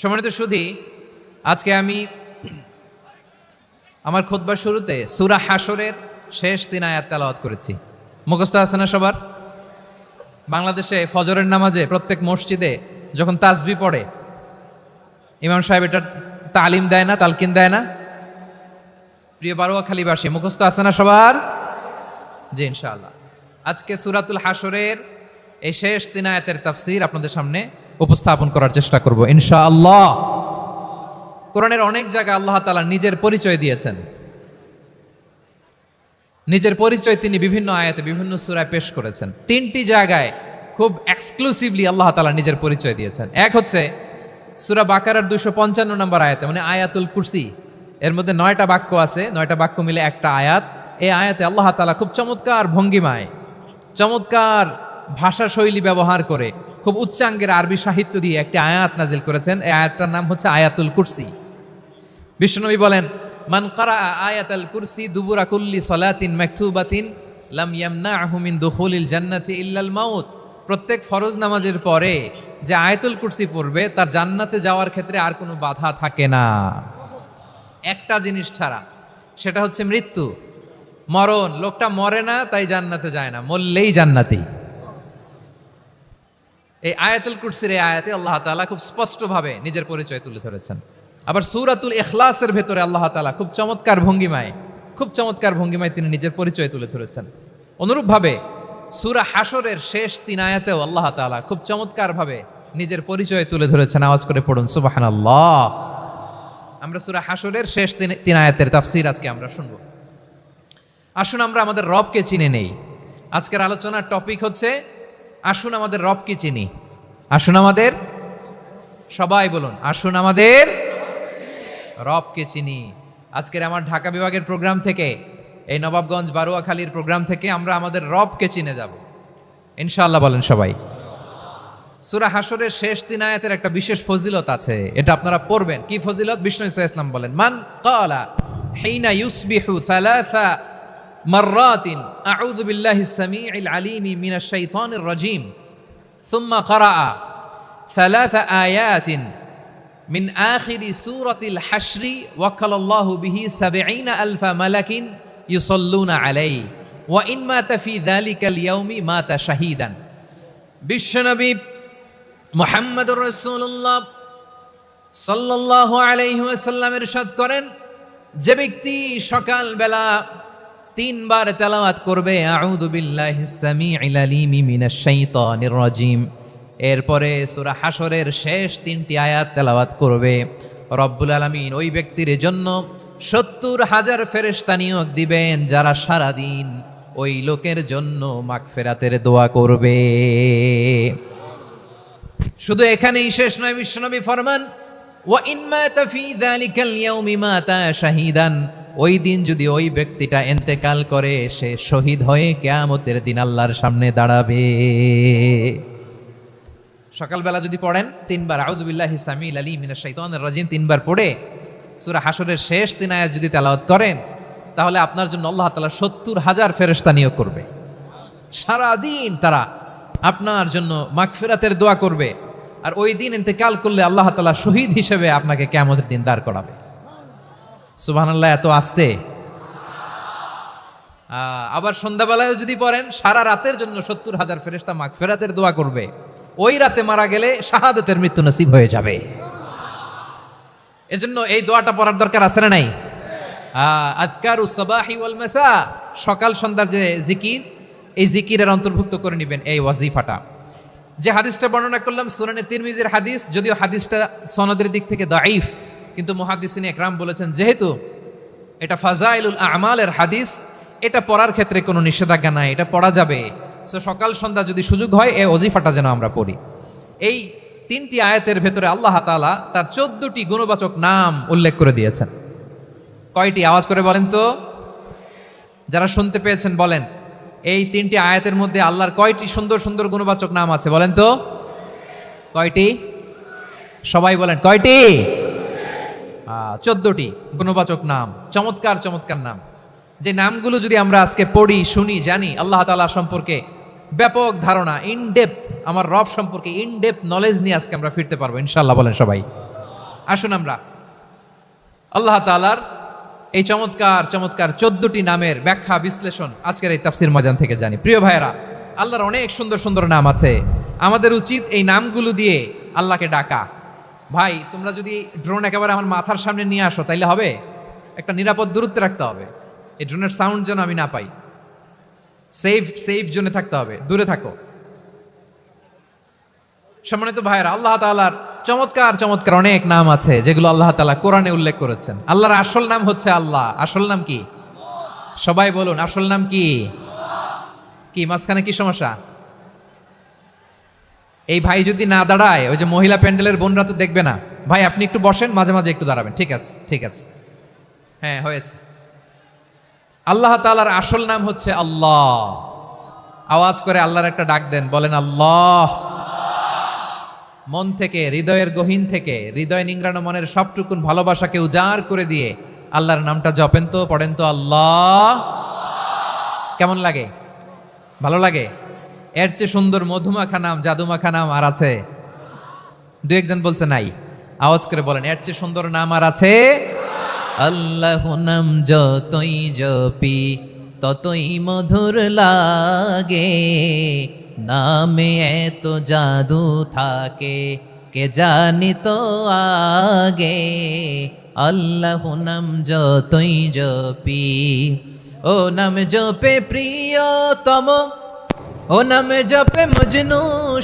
সম্মানিত সুধী, আজকে আমি আমার খুতবার শুরুতে সূরা হাশরের শেষ 3 আয়াত তেলাওয়াত করেছি। মুখস্থ আছে না সবার? বাংলাদেশে ফজরের নামাজে প্রত্যেক মসজিদে যখন তাসবিহ পড়ে ইমাম সাহেব এটা তালিম দেয় না, তালকিন দেয় না? প্রিয় বারোয়াখালীবাসী, মুখস্থ আছে না সবার? জি ইনশাআল্লাহ। আজকে সূরাতুল হাশরের এই শেষ 3 আয়াতের তাফসীর আপনাদের সামনে উপস্থাপন করার চেষ্টা করব ইনশাআল্লাহ। কোরআনের অনেক জায়গায় আল্লাহ তাআলা নিজের পরিচয় দিয়েছেন। নিজের পরিচয় তিনি বিভিন্ন আয়াতে বিভিন্ন সূরায় পেশ করেছেন। 3টি জায়গায় খুব এক্সক্লুসিভলি আল্লাহ তাআলা নিজের পরিচয় দিয়েছেন। এক হচ্ছে সূরা বাকারার 255 নম্বর আয়াতে, মানে আয়াতুল কুরসি। এর মধ্যে 9টা বাক্য আছে, 9টা বাক্য মিলে একটা আয়াত। এই আয়াতে আল্লাহ তাআলা খুব চমৎকার ভঙ্গিমায়, চমৎকার ভাষা শৈলী ব্যবহার করে, খুব উচ্চাঙ্গের আরবি সাহিত্য দিয়ে একটি আয়াত নাজিল করেছেন। এই আয়াতটার নাম হচ্ছে আয়াতুল কুরসি। বিশ্বনবী বলেন, মান কারা আয়াতুল কুরসি দুবুরা কুল্লি সালাতিন মাকতুবাতিন লাম ইয়ামনাহু মিন দুখুলিল জান্নাতি ইল্লাল মাউত। প্রত্যেক ফরজ নামাজের পরে যে আয়াতুল কুরসি পড়বে তার জান্নাতে যাওয়ার ক্ষেত্রে আর কোনো বাধা থাকে না, একটা জিনিস ছাড়া, সেটা হচ্ছে মৃত্যু, মরণ। লোকটা মরে না তাই জান্নাতে যায় না, মরলেই জান্নাতি। এই আয়াতুল কুরসির এই আয়াতে আল্লাহ তাআলা খুব স্পষ্টভাবে নিজের পরিচয় তুলে ধরেছেন। আবার সূরাতুল ইখলাসের ভেতরে আল্লাহ তাআলা খুব চমৎকার ভঙ্গিমায় তিনি নিজের পরিচয় তুলে ধরেছেন। অনুরূপভাবে সূরা হাশরের শেষ 3 আয়াতেও আল্লাহ তাআলা খুব চমৎকারভাবে নিজের পরিচয় তুলে ধরেছেন। আওয়াজ করে পড়ুন সুবহানাল্লাহ। আমরা সূরা হাশরের শেষ 3 আয়াতের তাফসীর আজকে আমরা শুনব। আসুন আমরা আমাদের রবকে চিনে নেই। আজকের আলোচনার টপিক হচ্ছে আসুন আমাদের রবকে চিনি। আসুন আমাদের, সবাই বলুন, আসুন আমাদের রবকে চিনি। আজকের আমার ঢাকা বিভাগের প্রোগ্রাম থেকে, এই নবাবগঞ্জ বারোয়াখালীর প্রোগ্রাম থেকে আমরা আমাদের রবকে চিনে যাব ইনশাআল্লাহ। বলেন সবাই। সূরা হাশরের শেষ 3 আয়াতের একটা বিশেষ ফজিলত আছে, এটা আপনারা পড়বেন। কি ফজিলত? বিষ্ণু ইসা ইসলাম বলেন, মান ক্বালা হিনা ইউসবিহু সালাসা মাররাতিন আউযু বিল্লাহিস সামিউল আলিম মিনাশ শাইতানির রাজীম সুম্মা ক্বারাআ সালাসা আয়াতিন মিন আখিরি সূরাতিল হাশরি ওয়াক্কালাল্লাহু বিহি ৭০,০০০ মালাকিন ইউসাল্লুনা আলাইহি ওয়া ইন মাতা ফি যালিকাল ইয়াউমি মাতা শাহীদান। বিশ্বনবী মুহাম্মদুর রাসূলুল্লাহ সাল্লাল্লাহু আলাইহি ওয়াসাল্লাম ইরশাদ করেন, যে ব্যক্তি সকালবেলা 3 বার তেলাওয়াত করবে আউযু বিল্লাহিস সামিউল আলিম মিনাশ শাইতানির রাজীম, এরপরে সূরা হাশরের শেষ 3টি আয়াত তেলাওয়াত করবে, রব্বুল আলামিন ওই ব্যক্তির জন্য ৭০,০০০ ফেরেশতা নিয়োগ দিবেন যারা সারাদিন ওই লোকের জন্য মাগফিরাতের দোয়া করবে। শুধু এখানেই শেষ নয়, বিশ্বনবী ফরমান, ওয়া ইন মাতা ফি যালিকাল ইয়াউমি মাতা শাহীদান, ওই দিন যদি ওই ব্যক্তিটা ইন্তেকাল করে সে শহীদ হয়ে কিয়ামতের দিন আল্লাহর সামনে দাঁড়াবে। সকালবেলা যদি পড়েন 3 বার আউযু বিল্লাহিস সামিউল আলিম মিনাশ শাইতানির রাজীম 3 বার পড়ে সূরা হাশরের শেষ 3 আয়াত যদি তেলাওয়াত করেন, তাহলে আপনার জন্য আল্লাহ তাআলা ৭০,০০০ ফেরেশতা নিয়োগ করবে। সারা দিন তারা আপনার জন্য মাগফিরাতের দোয়া করবে। আর ওই দিন ইন্তেকাল করলে আল্লাহ তাআলা শহীদ হিসেবে আপনাকে কিয়ামতের দিন দাঁড় করাবে। সুবহানাল্লাহ। এত আস্তে। আবার সন্ধ্যাবেলায় যদি পড়েন, সারা রাতের জন্য ৭০,০০০ ফেরেশতা মাগফিরাতের দোয়া করবে। ওই রাতে মারা গেলে শাহাদাতের মৃত্যু নসিব হয়ে যাবে। এজন্য এই দোয়াটা পড়ার দরকার আছে না নাই? আযকারুস সাবাহি ওয়াল মাসা, সকাল সন্ধ্যার যে জিকির, এই জিকিরের অন্তর্ভুক্ত করে নেবেন এই ওয়াজিফাটা। যে হাদিসটা বর্ণনা করলাম সুনানে তিরমিজির হাদিস, যদিও হাদিসটা সনদের দিক থেকে দাঈফ, কিন্তু মুহাদ্দিসিন ইকরাম বলেছেন যেহেতু এটা ফাজাইলুল আমালের হাদিস, এটা পড়ার ক্ষেত্রে কোনো নিষেধাজ্ঞা নাই, এটা পড়া যাবে। সো সকাল সন্ধ্যা যদি সুযোগ হয় এই ওয়াজিফাটা যেন আমরা পড়ি। এই 3টি আয়াতের ভেতরে আল্লাহ তাআলা তার 14টি গুণবাচক নাম উল্লেখ করে দিয়েছেন। কয়টি? আওয়াজ করে বলেন তো, যারা শুনতে পেয়েছেন বলেন, এই 3টি আয়াতের মধ্যে আল্লাহর কয়টি সুন্দর সুন্দর গুণবাচক নাম আছে বলেন তো? কয়টি? সবাই বলেন কয়টি? 14টি গুণবাচক নাম, চমৎকার চমৎকার নাম। যে নামগুলো যদি আমরা আজকে পড়ি, শুনি, জানি, আল্লাহ তাআলা সম্পর্কে ব্যাপক ধারণা, ইন ডেপথ, আমার রব সম্পর্কে ইন ডেপথ নলেজ নিয়ে আজকে আমরা ফিরতে পারবো ইনশাআল্লাহ। বলেন সবাই। আসুন আমরা আল্লাহ তাআলার এই চমৎকার চমৎকার 14টি নামের ব্যাখ্যা বিশ্লেষণ আজকের এই তাফসীর ময়দান থেকে জানি। প্রিয় ভাইয়েরা, আল্লাহর অনেক সুন্দর সুন্দর নাম আছে, আমাদের উচিত এই নামগুলো দিয়ে আল্লাহকে ডাকা। ভাই, তোমরা যদি ড্রোন একেবারে আমার মাথার সামনে নিয়ে আসো তাইলে হবে? একটা নিরাপদ দূরত্বে রাখতে হবে, এই ড্রোনের সাউন্ড যেন আমি না পাই। সেফ জোনে থাকতে হবে, দূরে থাকো। সম্মানিত ভাইয়েরা, আল্লাহ তাআলার চমৎকার চমৎকার অনেক নাম আছে যেগুলো আল্লাহ তাআলা কোরআনে উল্লেখ করেছেন। আল্লাহর আসল নাম হচ্ছে আল্লাহ। আসল নাম কি? সবাই বলুন, আসল নাম কি? কি মাঝখানে কি সমস্যা? এই ভাই যদি না দাঁড়ায়, ওই যে মহিলা প্যান্ডেলের বোনরা তো দেখবে না। ভাই আপনি একটু বসেন, মাঝে মাঝে একটু দাঁড়াবেন। ঠিক আছে, ঠিক আছে, হ্যাঁ হয়েছে। আল্লাহ তাআলার আসল নাম হচ্ছে আল্লাহ। আওয়াজ করে আল্লাহর একটা ডাক দেন, বলেন আল্লাহ। মন থেকে, হৃদয়ের গহীন থেকে, হৃদয় নিংড়ানো মনের সবটুকুন ভালোবাসাকে উজাড় করে দিয়ে আল্লাহর নামটা জপেন তো, পড়েন তো আল্লাহ। কেমন লাগে? ভালো লাগে? এর চেয়ে সুন্দর মধুমাখা নাম, জাদুমাখা নাম আর আছে? দু একজন বলছে নাই। আওয়াজ করে বলেন, এর চেয়ে সুন্দর নাম আর আছে? আল্লাহ নাম যতই জপি ততই মধুর লাগে, নামে এত জাদু থাকে কে জানি তো আগে। আল্লাহ নাম যতই জপি, ও নাম জপে প্রিয়তম, ও নামে জপে মজনু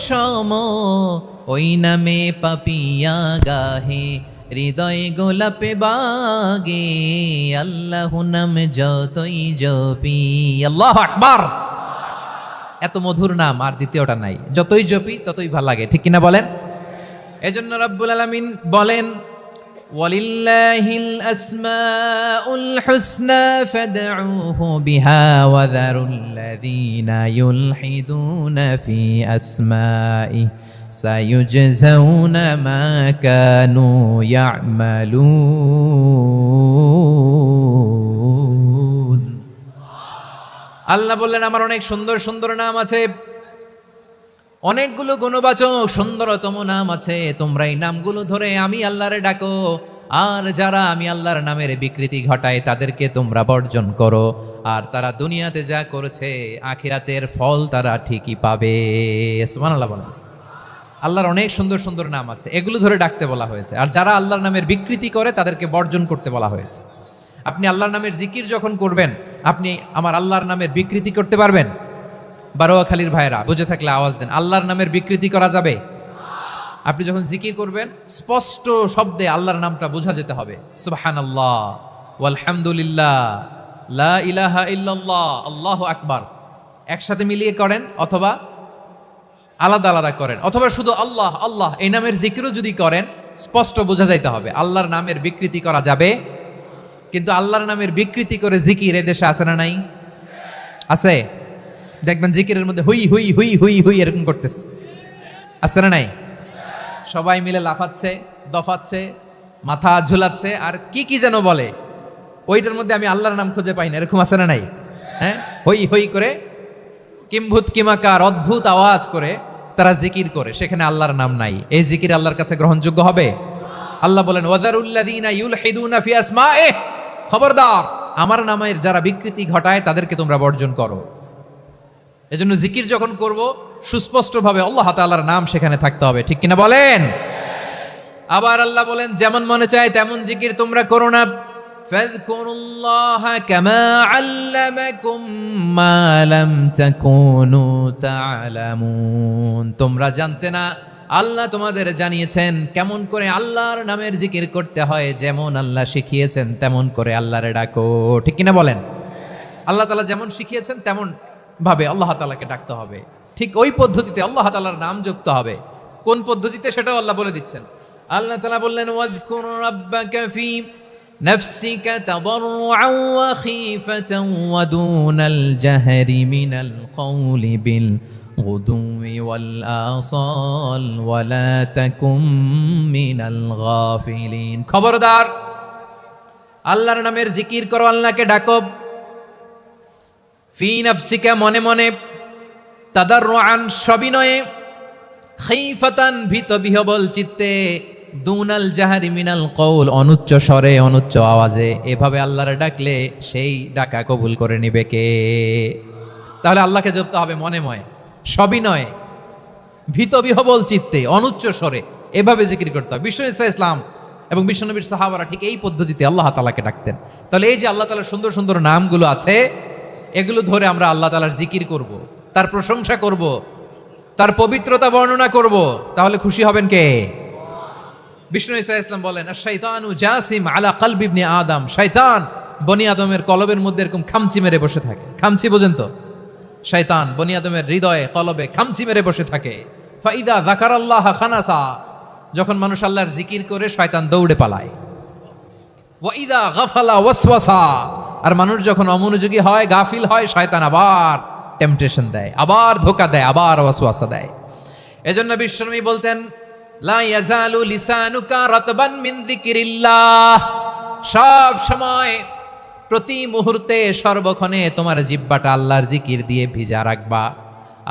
সম, ওই নামে পাপিয়া গাহে হৃদয় গোলাপে বাগে। আল্লাহ নাম যতই জপি। আল্লাহু আকবার। এত মধুর নাম আর দ্বিতীয়টা নাই, যতই জপি ততই ভালো লাগে, ঠিক কিনা বলেন? এজন্য রব্বুল আলামিন বলেন, ওয়ালিল্লাহিল আসমাউল হুসনা ফাদউহু বিহা ওয়া যারুল্লাযীনা ইউলহিদুনা ফি আসমাই সায়ুজজাউনা মা কানু ইয়ামালুন। আল্লাহ বললেন, আমার অনেক সুন্দর সুন্দর নাম আছে, অনেকগুলো গুণবাচক সুন্দরতম নাম আছে। তোমরা এই নামগুলো ধরে আমি আল্লাহরে ডাকো, আর যারা আমি আল্লাহর নামের বিকৃতি ঘটায় তাদেরকে তোমরা বর্জন করো, আর তারা দুনিয়াতে যা করেছে আখিরাতের ফল তারা ঠিকই পাবে। সুবহানাল্লাহ বলেন। আল্লাহর অনেক সুন্দর সুন্দর নাম আছে, এগুলো ধরে ডাকতে বলা হয়েছে। আর যারা আল্লাহর নামের বিকৃতি করে তাদেরকে বর্জন করতে বলা হয়েছে। আপনি আল্লাহর নামের জিকির যখন করবেন, আপনি আমার আল্লাহর নামের বিকৃতি করতে পারবেন? বারোয়াখালীর ভাইরা বুঝে থাকলে আওয়াজ দেন, আল্লাহর নামের বিকৃতি করা যাবে? আপনি যখন জিকির করবেন স্পষ্ট শব্দে আল্লাহর নামটা বোঝা যেতে হবে। সুবহানাল্লাহ, ওয়ালহামদুলিল্লাহ, লা ইলাহা ইল্লাল্লাহ, আল্লাহু আকবার। একসাথে মিলিয়ে করেন অথবা আলাদা আলাদা করেন, অথবা শুধু আল্লাহ আল্লাহ এই নামের জিকিরও যদি করেন স্পষ্ট বোঝা যাইতে হবে। আল্লাহর নামের বিকৃতি করা যাবে, কিন্তু আল্লাহর নামের বিকৃতি করে জিকির এদেশে আছে না নাই? আছে। দেখবেন জিকিরের মধ্যে হুই হুই হুই হুই হুই এরকম করতেছে, আছে না নাই? সবাই মিলে লাফাচ্ছে, দফাচ্ছে, মাথা ঝুলাচ্ছে, আর কি কি যেন বলে, ওইটার মধ্যে আমি আল্লাহর নাম খুঁজে পাই না, এরকম আছে না নাই? হ্যাঁ, হই হই করে কিম্ভূত কিমাকার অদ্ভুত আওয়াজ করে তারা জিকির করে, সেখানে আল্লাহর নাম নাই। এই জিকির আল্লাহর কাছে গ্রহণযোগ্য হবে? আল্লাহ বলেন, ওয়াযারুল্লাযীনা ইউলহিদুনা ফি আসমাইহি, খবরদার আমার নামের যারা বিকৃতি ঘটায় তাদেরকে তোমরা বর্জন করো। এজন্য জিকির যখন করব সুস্পষ্টভাবে আল্লাহ তাআলার নাম সেখানে থাকতে হবে, ঠিক কিনা বলেন? আবার আল্লাহ বলেন, যেমন মনে চায় তেমন জিকির তোমরা করো না। ফাযকুরুল্লাহা কামা আল্লামাকুম মা লাম তাকুনু তা'লামুন। তোমরা জানতে না, আল্লাহ তোমাদের জানিয়েছেন কেমন করে আল্লাহর নামের জিকির করতে হয়, যেমন আল্লাহ শিখিয়েছেন তেমন করে আল্লাহরে ডাকো, ঠিক কিনা বলেন? আল্লাহ তাআলা যেমন শিখিয়েছেন তেমন ভাবে আল্লাহ তাআলাকে ডাকতে হবে, ঠিক ওই পদ্ধতিতে আল্লাহ তাআলার নাম যুক্ত হবে। কোন পদ্ধতিতে সেটাও আল্লাহ বলে দিচ্ছেন। আল্লাহ তাআলা বললেন, ওয়াযকুর রাব্বাকা ফি নাফসিকা তাদাররুআন ওয়া খীফাতান ওয়া দুনাল জাহরি মিনাল কওলি বিল গুদুই ওয়াল আসাল ওয়া লা তাকুম মিনাল গাফিলিন। খবরদার আল্লাহর নামের জিকির করো, আল্লাহকে ডাকো। ফি নাফসিকা মনে মনে, তাদাররুআন সবিনয়ে, খীফাতান ভীত বিহবল চিত্তে, দুনাল জাহারি মিনাল কওল, অনুচ্চ স্বরে অনুচ্চ আওয়াজে এভাবে আল্লাহরে ডাকলে সেই ডাকা কবুল করে নিবে কে? তাহলে আল্লাহকে জপতে হবে মনে ময়, সবিনয়ে, ভীতবিহবল চিত্তে, অনুচ্চ স্বরে এভাবে জিকির করতে হবে। বিষ্ণু ইসলাম এবং বিশ্বনবীর সাহাবারা ঠিক এই পদ্ধতিতে আল্লাহ তাআলাকে ডাকতেন। তাহলে এই যে আল্লাহ তাআলার সুন্দর সুন্দর নামগুলো আছে, এগুলো ধরে আমরা আল্লাহ তাআলার জিকির করব, তার প্রশংসা করব, তার পবিত্রতা বর্ণনা করব, তাহলে খুশি হবেন কে? বিষ্ণু ইসলাম বলেন, আশ-শাইতানু জাসিম আলা কলবি ইবনে আদম, শয়তান বনি আদমের কলবের মধ্যে এরকম খামচি মেরে বসে থাকে। খামচি বোঝেন তো? শয়তান বনি আদমের হৃদয়ে কলবে খামচি মেরে বসে থাকে। ফাইদা যাকারাল্লাহ খানাসা, যখন মানুষ আল্লাহর জিকির করে শয়তান দৌড়ে পালায়। ওয়াইদা গাফালা ওয়াসওয়াসা, আর মানুষ যখন অমনোযোগী হয়, গাফিল হয়, শয়তান আবার টেম্পটেশন দেয়, আবার ধোঁকা দেয়, আবার ওয়াসওয়াসা দেয়। এজন্য বিশ্বনবী বলতেন, লা ইয়াজালু লিসানুকা রাতবান মিন যিকিরিল্লাহ, সব সময় প্রতি মুহূর্তে সর্বক্ষণে তোমার জিহ্বাটা আল্লাহর জিকির দিয়ে ভিজা রাখবা,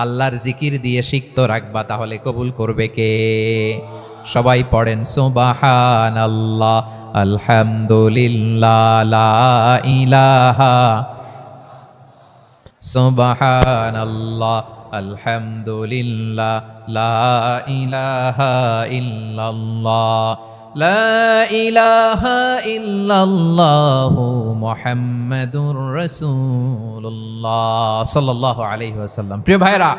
আল্লাহর জিকির দিয়ে সিক্ত রাখবা, তাহলে কবুল করবে কে? সবাই পড়েন সুবহানাল্লাহ, আলহামদুলিল্লাহ, লা ইলাহা, সুবহানাল্লাহ, আলহামদুলিল্লাহ, লা ইলাহা ইল্লাল্লাহ, লা ইলাহা ইল্লাল্লাহু মুহাম্মাদুর রাসূলুল্লাহ সাল্লাল্লাহু আলাইহি ওয়াসাল্লাম। প্রিয় ভাইরা,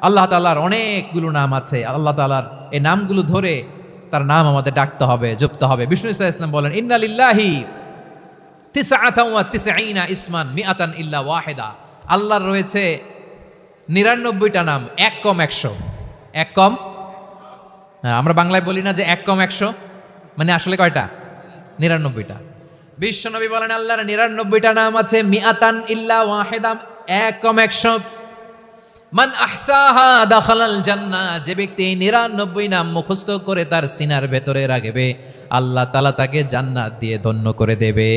আল্লাহ তাআলার অনেকগুলো নাম আছে। আল্লাহ তাআলার এই নামগুলো ধরে তার নাম আমাদের ডাকতে হবে, জপতে হবে। বিষ্ণু ইসলাম বলেন, ইন্না লিল্লাহি তিসআতান ওয়া তিসঈনা ইসমান মিআতান ইল্লা ওয়াহিদা, আল্লাহর রয়েছে 99টা নাম, এক কম 100। এক কম, আমরা বাংলায় বলি না যে এক কম 100, মানে আসলে কয়টা? 99টা। বিশ্বনবী বলেন, আল্লাহর 99টা নাম আছে, মিআতান ইল্লা ওয়াহিদা, এক কম 100। মান আহসাহা দাখালাল জান্নাহ, যে ব্যক্তি 99 নাম মুখস্থ করে তার সিনার ভেতরে রাখবে, আল্লাহ তাআলা তাকে জান্নাত দিয়ে ধন্য করে দেবে।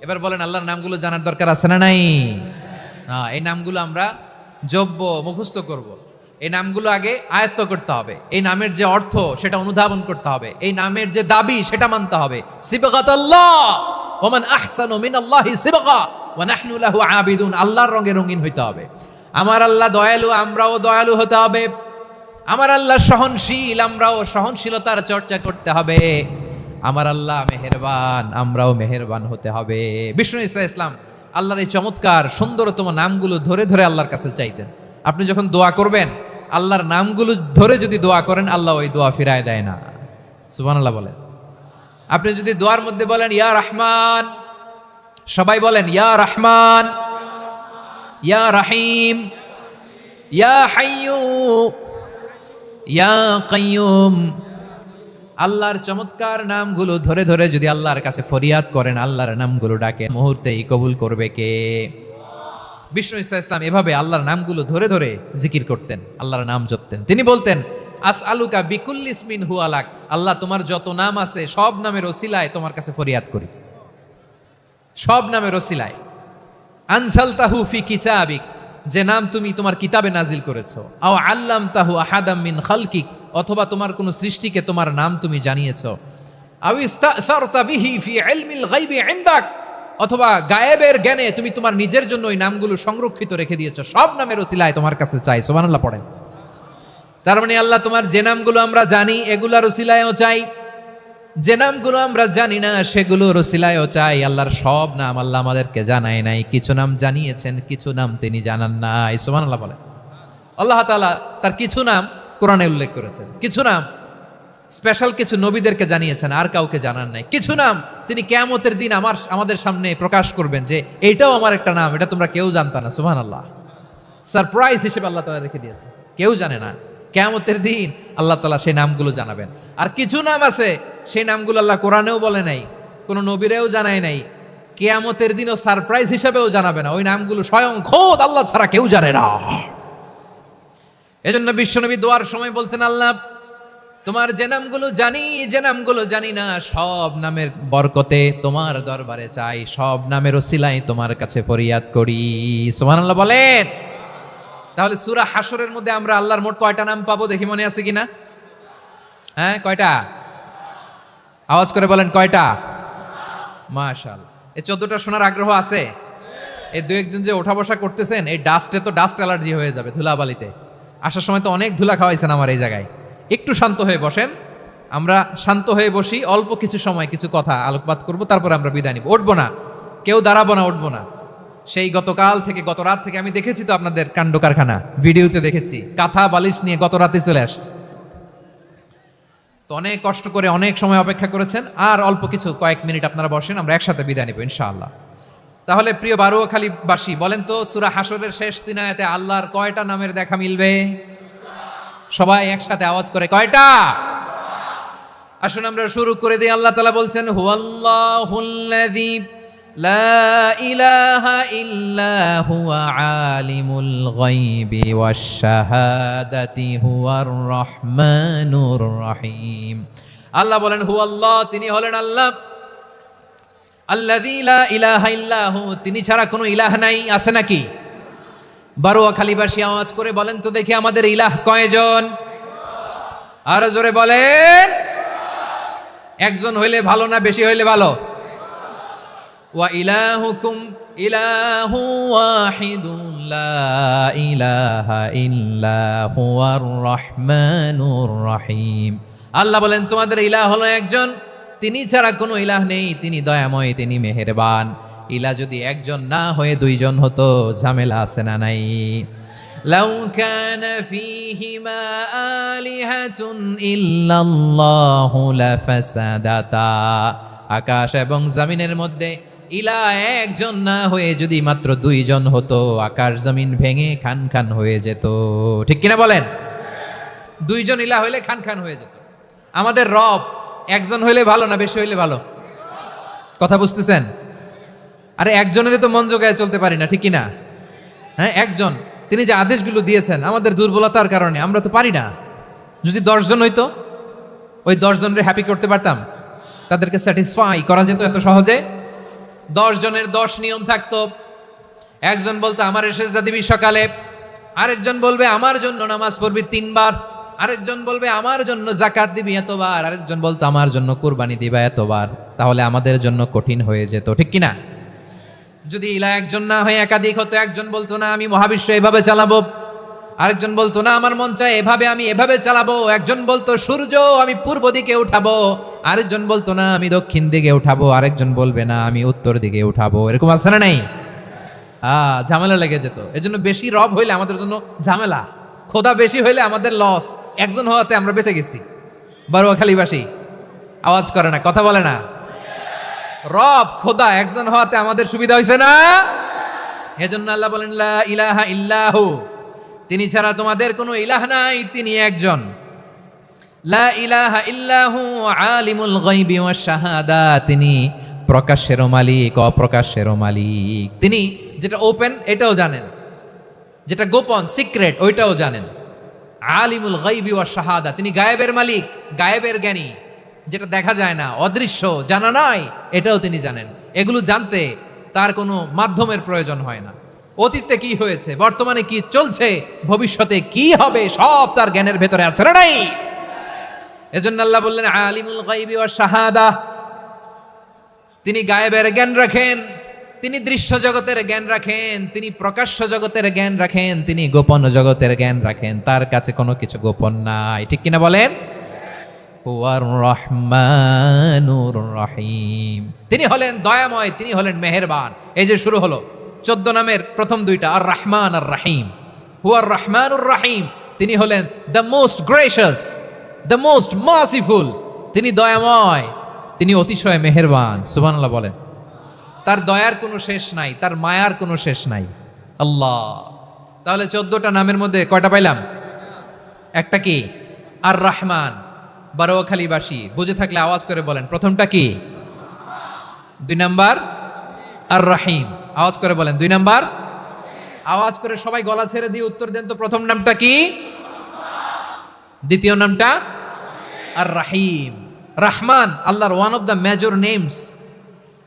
এবার বলেন, আল্লাহর নামগুলো জানার দরকার আছে না নাই? এই নামগুলো আমরা জপব, মুখস্থ করব। এই নামগুলো আগে আয়ত্ত করতে হবে। এই নামের যে অর্থ সেটা অনুধাবন করতে হবে। এই নামের যে দাবি সেটা মানতে হবে। সিবগাতাল্লাহ ওয়া মান আহসানু মিনাল্লাহি সিবগা ওয়া নাহনু লাহু আবিদুন, আল্লাহর রঙে রঙিন হইতে হবে। আমার আল্লাহ দয়ালু, আমরাও দয়ালু হতে হবে। আমার আল্লাহ সহনশীল, আমরাও সহনশীলতার চর্চা করতে হবে। আমার আল্লাহ মেহেরবান, আমরাও মেহেরবান হতে হবে। বিষ্ণু ইসলাম আল্লাহর এই চমৎকার সুন্দরতম নামগুলো ধরে ধরে আল্লাহর কাছে চাইতেন। আপনি যখন দোয়া করবেন, আল্লাহর নামগুলো ধরে যদি দোয়া করেন, আল্লাহ ওই দোয়া ফিরায় দেয় না। সুবহানাল্লাহ বলেন। আপনি যদি দোয়ার মধ্যে বলেন ইয়া রহমান, সবাই বলেন ইয়া রহমান, ইয়া রহিম, ইয়া হাইয়্যু, ইয়া কাইয়্যুম, আল্লাহর চমৎকার নামগুলো ধরে ধরে যদি আল্লাহর কাছে ফরিয়াদ করেন, আল্লাহর নামগুলো ডাকেন, মুহূর্তেই কবুল করবে কে? বিষ্ণু ইসলাম এভাবে আল্লাহর নামগুলো ধরে ধরে জিকির করতেন, আল্লাহর নাম জপতেন। তিনি বলতেন, আসআলুকা বিকুল্লি ইসমিন হুয়া লাক, আল্লাহ তোমার যত নাম আছে সব নামের ওসিলায় তোমার কাছে ফরিয়াদ করি, সব নামের ওসিলায়। আনজালতাহু ফি কিতাবিক, যে নাম তুমি তোমার কিতাবে নাজিল করেছো। আও আল্লামতাহু আহাদাম মিন খালকিক, অথবা তোমার কোন সৃষ্টিকে তোমার নাম তুমি জানিয়েছো। আও ইস্তাসারতা বিহি ফি ইলমিল গায়বি ইনদাক, অথবা গায়েবের জ্ঞানে তুমি তোমার নিজের জন্য ওই নামগুলো সংরক্ষিত রেখে দিয়েছো। সব নামের ওসিলায় তোমার কাছে চাই। সুবহানাল্লাহ পড়েন। তার মানে আল্লাহ তোমার যে নামগুলো আমরা জানি এগুলার ওসিলায়ও চাই, যে নামগুলো আমরা জানি না সেগুলোর ওসিলায়ও চাই। আল্লাহর সব নাম আল্লাহ আমাদেরকে জানায় নাই, কিছু নাম জানিয়েছেন, কিছু নাম তিনি জানান নাই। সুবহানাল্লাহ বলেন। আল্লাহ তাআলা তার কিছু নাম কোরআনে উল্লেখ করেছেন, কিছু নাম স্পেশাল কিছু নবীদেরকে জানিয়েছেন, আর কাউকে জানান নাই। কিছু নাম তিনি কিয়ামতের দিন আমাদের সামনে প্রকাশ করবেন যে এইটাও আমার একটা নাম, এটা তোমরা কেউ জানতা না। সুবহানাল্লাহ, সারপ্রাইজ হিসেবে আল্লাহ তাআলা রেখে দিয়েছে, কেউ জানে না। কিয়ামতের দিন আল্লাহ তাআলা সেই নামগুলো জানাবেন। আর কিছু নাম আছে সেই নামগুলো আল্লাহ কোরআনেও বলে নাই, কোনো নবীরেও জানায় নাই, কিয়ামতের দিনও সারপ্রাইজ হিসেবেও জানাবে না। ওই নামগুলো স্বয়ং খোদ আল্লাহ ছাড়া কেউ জানে না। এজন্য বিশ্বনবী দোয়ার সময় বলতেন, আল্লাহ তোমার যে নামগুলো জানি, যে নামগুলো জানি না, সব নামের বরকতে তোমার দরবারে চাই, সব নামের ওসিলায় তোমার কাছে ফরিয়াদ করি। সুবহানাল্লাহ বলেন। তাহলে সূরা হাশরের মধ্যে আমরা আল্লাহর মোট কয়টা নাম পাবো দেখি, মনে আছে কিনা? হ্যাঁ, কয়টা? আওয়াজ করে বলেন কয়টা? মাশাআল্লাহ। এই 14টা শোনার আগ্রহ আছে? এই দু একজন যে ওঠা বসা করতেছেন, এই ডাস্টে তো ডাস্ট অ্যালার্জি হয়ে যাবে, ধুলাবালিতে আসার সময় তো অনেক ধুলা খাওয়াইছেন আমার এই জায়গায়। একটু শান্ত হয়ে বসেন, আমরা শান্ত হয়ে বসি, অল্প কিছু সময় কিছু কথা আলোকপাত করব, তারপর আমরা বিদায় নিব। উঠবো না, কেউ দাঁড়াবো না, উঠবো না। সেই গতকাল থেকে, গত রাত থেকে আমি দেখেছি তো আপনাদের কাণ্ড কারখানা, ভিডিওতে দেখেছি, কাঁথা বালিশ নিয়ে গত রাতে চলে আসছে। তো অনেক কষ্ট করে অনেক সময় অপেক্ষা করেছেন, আর অল্প কিছু কয়েক মিনিট আপনারা বসেন, আমরা একসাথে বিদায় নিব ইনশাআল্লাহ। তাহলে প্রিয় বারুয়াখালীবাসী, বলেন তো সূরা হাশরের শেষ 3 আয়াতে আল্লাহর কয়টা নামের দেখা মিলবে? সবাই একসাথে আওয়াজ করে কয়টা? আসুন আমরা শুরু করে দিই। আল্লাহ তাআলা বলছেন, হুয়াল্লাহুল্লাযী লা ইলাহা ইল্লা হুয়া আলিমুল গায়বি ওয়াশ শাহাদাতি হুয়ার রহমানুর রহিম। আল্লাহ বলেন হুয়াল্লাহ, তিনি হলেন আল্লাহ, আল্লাযী লা ইলাহা ইল্লাহু, তিনি ছাড়া কোনো ইলাহ নাই। আছে নাকি? বারুয়াখালীবাসী আওয়াজ করে বলেন তো দেখি, আমাদের ইলাহ কয়জন? আরো জোরে বলেন। একজন হইলে ভালো না বেশি হইলে ভালো? ওয়া ইলাহুকুম ইলাহু ওয়াহিদুন লা ইলাহা ইল্লা হুয়ার রহমানুর রহিম। আল্লাহ বলেন তোমাদের ইলাহ হলো একজন, তিনি ছাড়া কোনো ইলাহ নেই, তিনি দয়াময়, তিনি মেহেরবান। ইলাহ যদি একজন না হয়ে দুইজন হতো, ঝামেলা আছে না নাই? লাউ কানা ফীহিমা আলিহাতুন ইল্লাল্লাহু লাফাসাদাতা। আকাশ এবং জমিনের মধ্যে ইলাহ একজন না হয়ে যদি মাত্র দুইজন হতো, আকাশ জমিন ভেঙে খান খান হয়ে যেত। ঠিক কিনা বলেন? দুইজন ইলাহ হইলে খান খান হয়ে যেত। আমাদের রব একজন হইলে ভালো না বেশি হইলে ভালো? কথা বুঝতেছেন? আরে একজনের তো মন জোগায় চলতে পারি না, ঠিক কিনা? হ্যাঁ, একজন, তিনি যে আদেশগুলো দিয়েছেন আমাদের দুর্বলতার কারণে আমরা তো পারি না। যদি 10 জন হইতো, ওই 10 জনের হ্যাপি করতে পারতাম, তাদেরকে স্যাটিসফাই করা যেত এত সহজে। 10 জনের 10 নিয়ম থাকতো। একজন বলতো আমার সেজদা দিবি সকালে, আরেকজন বলবে আমার জন্য নামাজ পড়বি 3 বার, আরেকজন বলবে আমার জন্য যাকাত দিবি এতবার, আরেকজন বলতো আমার জন্য কুরবানি দিবা এতবার। তাহলে আমাদের জন্য কঠিন হয়ে যেত, ঠিক কিনা? যদি ইলাহ একজন না হয়ে একাধিক হতো, একজন বলতো না আমি মহাবিশ্ব এভাবে চালাবো, আরেকজন বলতো না আমার মন চায় এভাবে, আমি এভাবে চালাবো, একজন বলতো সূর্য আমি পূর্ব দিকে উঠাবো, আরেকজন বলতো না আমি দক্ষিণ দিকে উঠাবো, আরেকজন বলবে না আমি উত্তর দিকে উঠাবো। এরকম আছে না নাই? ঝামেলা লেগে যেত। এজন্য বেশি রব হইলে আমাদের জন্য ঝামেলা, খোদা বেশি হইলে আমাদের লস। একজন হওয়াতে আমরা বেঁচে গেছি। বারুয়াখালীবাসী আওয়াজ করে না, কথা বলে না। রব খোদা একজন হওয়াতে আমাদের সুবিধা হয়েছে না? এজন্য আল্লাহ বলেন লা ইলাহা ইল্লাহু, তিনি ছাড়া তোমাদের কোনো ইলাহ নাই, তিনি একজন। লা ইলাহা ইল্লাহু আলিমুল গায়বি ওয়াশ শাহাদা, তিনি প্রকাশ্যেরও মালিক অপ্রকাশ্যেরও মালিক। তিনি যেটা ওপেন এটাও জানেন, যেটা গোপন সিক্রেট ওইটাও জানেন। আলিমুল গায়বি ওয়াশ শাহাদা, তিনি গায়েবের মালিক, গায়েবের জ্ঞানী, যেটা দেখা যায় না, অদৃশ্য, জানা নাই, এটাও তিনি জানেন। এগুলো জানতে তার কোনো মাধ্যমের প্রয়োজন হয় না। অতীতে কি হয়েছে, বর্তমানে কি চলছে, ভবিষ্যতে কি হবে, সব তার জ্ঞানের ভেতরে আছে না নাই? এজন্য আল্লাহ বললেন আলিমুল গায়বি ওয়াশ শাহাদা, তিনি গায়েবের জ্ঞান রাখেন, তিনি দৃশ্য জগতের জ্ঞান রাখেন, তিনি প্রকাশ্য জগতের জ্ঞান রাখেন, তিনি গোপন জগতের জ্ঞান রাখেন। তার কাছে কোনো কিছু গোপন নাই, ঠিক কিনা বলেন? হুয়ার রহমানুর রহিম, তিনি হলেন দয়াময়, তিনি হলেন মেহেরবান। এই যে শুরু হলো 14 নামের প্রথম 2টা, আর রহমান আর রাহিম। হুয়ার রহমানুর রাহিম, তিনি হলেন the most gracious, the most merciful, তিনি দয়াময়, তিনি অতিশয় মেহেরবান। সুবহানাল্লাহ বলেন। তার দয়ার কোনো শেষ নাই, তার মায়ার কোনো শেষ নাই। আল্লাহ, তাহলে 14টা নামের মধ্যে কয়টা পাইলাম? একটা কি? আর রহমান। বারুয়াখালীবাসী বুঝে থাকলে আওয়াজ করে বলেন প্রথমটা কি? 2 নাম্বার আর রাহিম। আওয়াজ করে বলেন 2 নাম্বার। আওয়াজ করে সবাই গলা ছেড়ে দিয়ে উত্তর দেন তো, প্রথম নামটা কি? দ্বিতীয় নামটা? আর রাহিম। রহমান আল্লাহর one of the major names,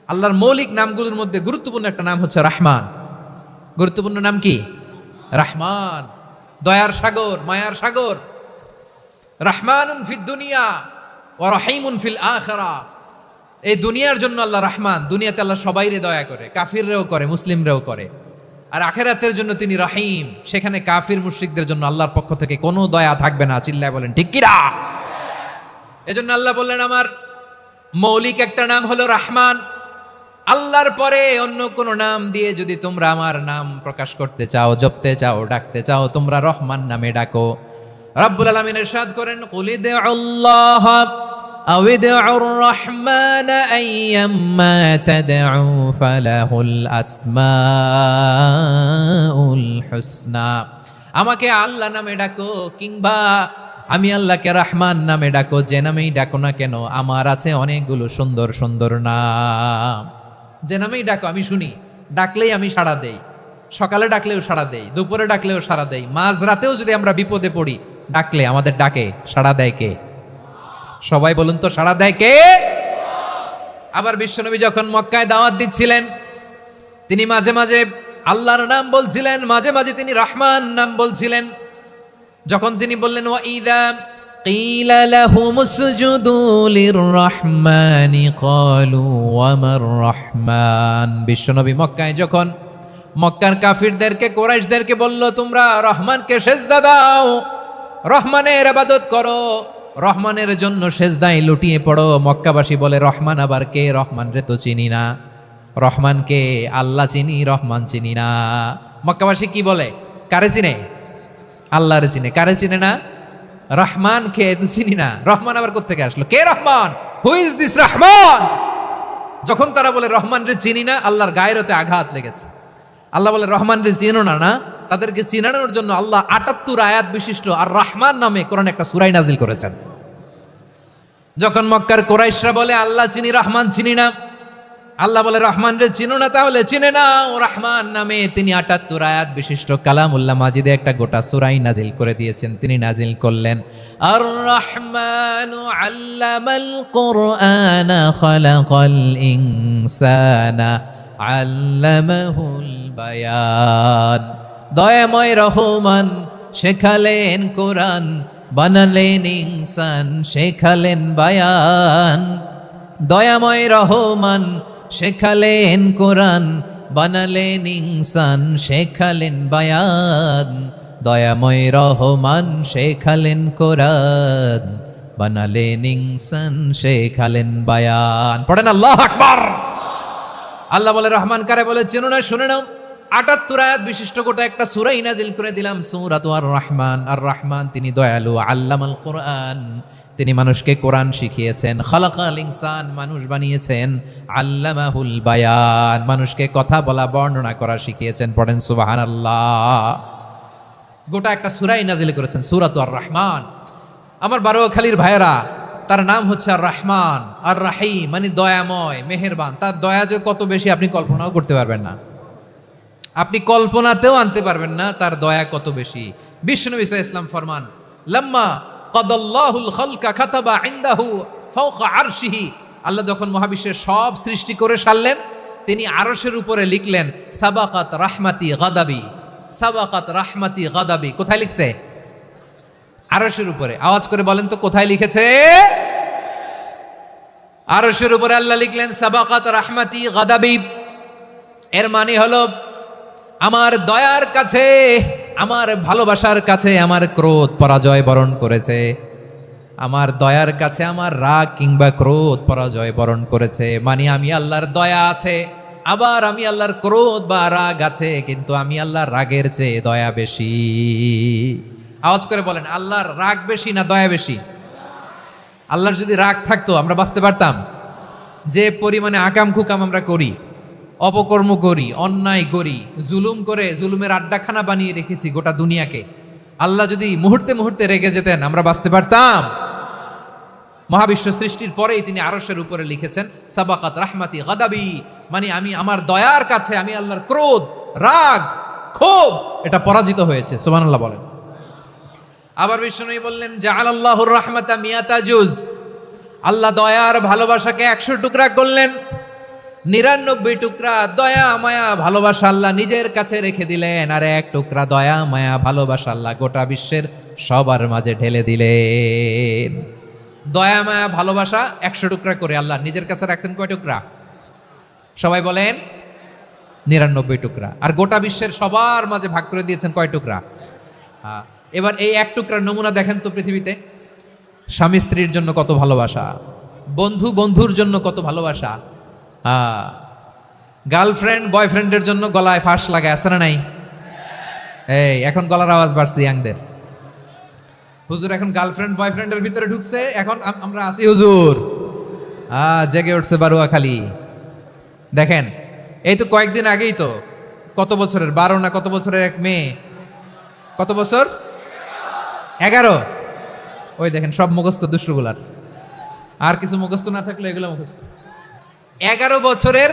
আল্লাহর মৌলিক নামগুলোর মধ্যে গুরুত্বপূর্ণ একটা নাম হচ্ছে রহমান। গুরুত্বপূর্ণ নাম কি? রহমান, দয়ার সাগর, মায়ার সাগর। রাহমানুন ফিদ দুনিয়া ওয়া রাহিমুন ফিল আখিরা। এই দুনিয়ার জন্য আল্লাহ রহমান, দুনিয়াতে আল্লাহ সবাইরে দয়া করে, কাফিররেও করে, মুসলিমরেও করে। আর আখিরাতের জন্য তিনি রহিম, সেখানে কাফির মুশরিকদের জন্য আল্লাহর পক্ষ থেকে কোনো দয়া থাকবে না। চিল্লায় বলেন ঠিক কি না? এজন্য আল্লাহ বললেন আমার মৌলিক একটা নাম হলো রহমান। আল্লাহর পরে অন্য কোন নাম দিয়ে যদি তোমরা আমার নাম প্রকাশ করতে চাও, জপতে চাও, ডাকতে চাও, তোমরা রহমান নামে ডাকো। রব্বুল আলামিন ইরশাদ করেন কুলিদুল্লাহ আও ইদউর রহমান আইয়াম্মা তাদউ ফালাহুল আসমাউল হুসনা। আমাকে আল্লাহ নামে ডাকো কিংবা আমি আল্লাহকে রহমান নামে ডাকো, যে নামেই ডাকো না কেন আমার আছে অনেকগুলো সুন্দর সুন্দর নাম। যে নামেই ডাকো আমি শুনি, ডাকলেই আমি সাড়া দেই। সকালে ডাকলেও সাড়া দেই, দুপুরে ডাকলেও সাড়া দেই, মাঝরাতেও যদি আমরা বিপদে পড়ি ডাকলে আমাদের ডাকে সাড়া দেয় কে? সবাই বলুন তো, সাড়া দেয় কে? আবার বিশ্বনবী যখন মক্কায় দাওয়াত দিচ্ছিলেন, তিনি মাঝে মাঝে আল্লাহর নাম বলছিলেন, মাঝে মাঝে তিনি রহমান নাম বলছিলেন। যখন তিনি বললেন ওয়াইদা কিলা লাহুমুসজুদু লিররহমানি ক্বালু ওয়ামার রহমান। বিশ্বনবী মক্কায় যখন মক্কার কাফিরদেরকে, কুরাইশদেরকে বলল তোমরা রহমানকে সেজদা দাও, রহমানের ইবাদত করো, রহমানের জন্য সেজদায় লুটিয়ে পড়ো, মক্কাবাসী বলে রহমান আবার কে? রহমান রে তো চিনি না। রহমান কে? আল্লাহ চিনি, রহমান চিনি না। মক্কাবাসী কি বলে? কারে চিনে? আল্লাহরে চিনে। কারে চিনে না? রহমান কে তো চিনি না। রহমান আবার কোত্থেকে আসলো? কে Rahman? Who is this Rahman? যখন তারা বলে রহমান রে চিনি না, আল্লাহর গায়রতে আঘাত লেগেছে। আল্লাহ বলে রহমান রে চিনো না, না তাদেরকে চিনানোর জন্য আল্লাহ ৭৮ আয়াত বিশিষ্ট আর রহমান নামে কোরআন একটা সূরা নাজিল করেছেন। যখন মক্কার কুরাইশরা বলে আল্লাহ চিনি, রহমান চিনি না, আল্লাহ বলে রহমান রে চিনো না, তাহলে চিনে নাও রহমান নামে তিনি ৭৮ আয়াত বিশিষ্ট কালামুল্লাহ মাজিদে একটা গোটা সূরাই নাজিল করে দিয়েছেন। তিনি নাজিল করলেন আর রহমানু আল্লামাল কুরআনা খালাকাল ইনসানা আল্লামাহুল বায়ান। দয়াময় রহমান শেখালেন কোরআন, বানালেন ইনসান, শেখালেন বায়ান। দয়াময় রহমান শেখালেন কোরআন, বানালেন ইনসান, শেখালেন বায়ান। দয়াময় রহমান শেখালেন কোরআন, বানালেন ইনসান, শেখালেন বায়ান। পড়েন আল্লাহু আকবার। আল্লাহ বলে রহমান কারে বলে চেনো না? শুনে নাও, ৭৮ আয়াত বিশিষ্ট গোটা একটা সূরাই নাজিল করে দিলাম, সূরাতু আর রহমান। আর রহমান তিনি দয়ালু, আল্লামাল কোরআন তিনি মানুষকে কোরআন শিখিয়েছেন, খালাকাল ইনসান মানুষ বানিয়েছেন, আল্লামাহুল বায়ান মানুষকে কথা বলা, বর্ণনা করা শিখিয়েছেন। পড়েন সুবহানাল্লাহ। গোটা একটা সূরাই নাজিল করেছেন, সূরাতু আর রহমান। আমার বারোয়াখালীর ভাইয়েরা, তার নাম হচ্ছে আর রহমান আর রাহিম, মানে দয়াময়, মেহেরবান। তার দয়া যে কত বেশি আপনি কল্পনাও করতে পারবেন না, আপনি কল্পনাতেও আনতে পারবেন না তার দয়া কত বেশি। বিশ্বনবী সাল্লাল্লাহু আলাইহি ওয়াসাল্লাম ফরমান লাম্মা কাদাল্লাহুল খালকা কাতাবা ইনদাহু ফাওকা আরশিহি। আল্লাহ যখন মহাবিশ্বের সব সৃষ্টি করে সারলেন, তিনি আরশের উপরে লিখলেন সাবাকাত রাহমাতি গাদাবি, সাবাকাত রাহমাতি গাদাবি। কোথায় লিখছে? আরশের উপরে। আওয়াজ করে বলেন তো কোথায় লিখেছে? আরশের উপরে আল্লাহ লিখলেন সাবাকাত রাহমাতি গাদাবি। এর মানে হলো আমার দয়ার কাছে, আমার ভালোবাসার কাছে আমার ক্রোধ পরাজয় বরণ করেছে, আমার দয়ার কাছে আমার রাগ কিংবা ক্রোধ পরাজয় বরণ করেছে। মানে আমি আল্লাহর দয়া আছে, আবার আমি আল্লাহর ক্রোধ বা রাগ আছে, কিন্তু আমি আল্লাহর রাগের চেয়ে দয়া বেশি। আওয়াজ করে বলেন আল্লাহর রাগ বেশি না দয়া বেশি? আল্লাহর যদি রাগ থাকতো আমরা বাঁচতে পারতাম? যে পরিমাণে আকাম খুকাম আমরা করি, অপকর্ম করি, অন্যায় করি, জুলুম করে জুলুমের আড্ডাখানা বানিয়ে রেখেছি গোটা দুনিয়াকে, আল্লাহ যদি মুহূর্তে মুহূর্তে রেগে যেতেন আমরা বাঁচতে পারতাম? মহাবিশ্ব সৃষ্টির পরেই তিনি আরশের উপরে লিখেছেন সাবাকাত রাহমাতি গাদাবি, মানে আমি আমার দয়ার কাছে আমি আল্লাহর ক্রোধ, রাগ, ক্ষোভ এটা পরাজিত হয়েছে। সুবহানাল্লাহ বলেন। আবার বিষ্ণু বললেন জাআলাল্লাহুর রাহমাতা মিয়াতা জুজ, আল্লাহ দয়ার ভালোবাসাকে 100 টুকরা করলেন। 99 টুকরা দয়া মায়া ভালোবাসা আল্লাহ নিজের কাছে রেখে দিলেন, আর 1 টুকরা দয়া মায়া ভালোবাসা আল্লাহ গোটা বিশ্বের সবার মাঝে ঢেলে দিলেন। দয়া মায়া ভালোবাসা 100 টুকরা করে আল্লাহ নিজের কাছে রাখছেন কয় টুকরা? সবাই বলেন 99 টুকরা। আর গোটা বিশ্বের সবার মাঝে ভাগ করে দিয়েছেন কয় টুকরা? এবার এই 1 টুকরার নমুনা দেখেন তো পৃথিবীতে। স্বামী স্ত্রীর জন্য কত ভালোবাসা, বন্ধু বন্ধুর জন্য কত ভালোবাসা, গার্লফ্রেন্ড বয়ফ্রেন্ডের জন্য গলায় ফাঁস লাগায়, আছে না নাই? এই এখন গলার আওয়াজ বাড়ছে ইয়াংদের। হুজুর এখন গার্লফ্রেন্ড বয়ফ্রেন্ডের ভিতরে ঢুকছে, এখন আমরা আছি হুজুর। জেগে উঠছে বারুয়াখালী। দেখেন এই তো কয়েকদিন আগেই তো, কত বছরের 12 না কত বছরের এক মেয়ে, কত বছর? 11। ওই দেখেন সব মুখস্থ দুষ্টগুলার, আর কিছু মুখস্থ না থাকলে এগুলো মুখস্থ। 11 বছরের,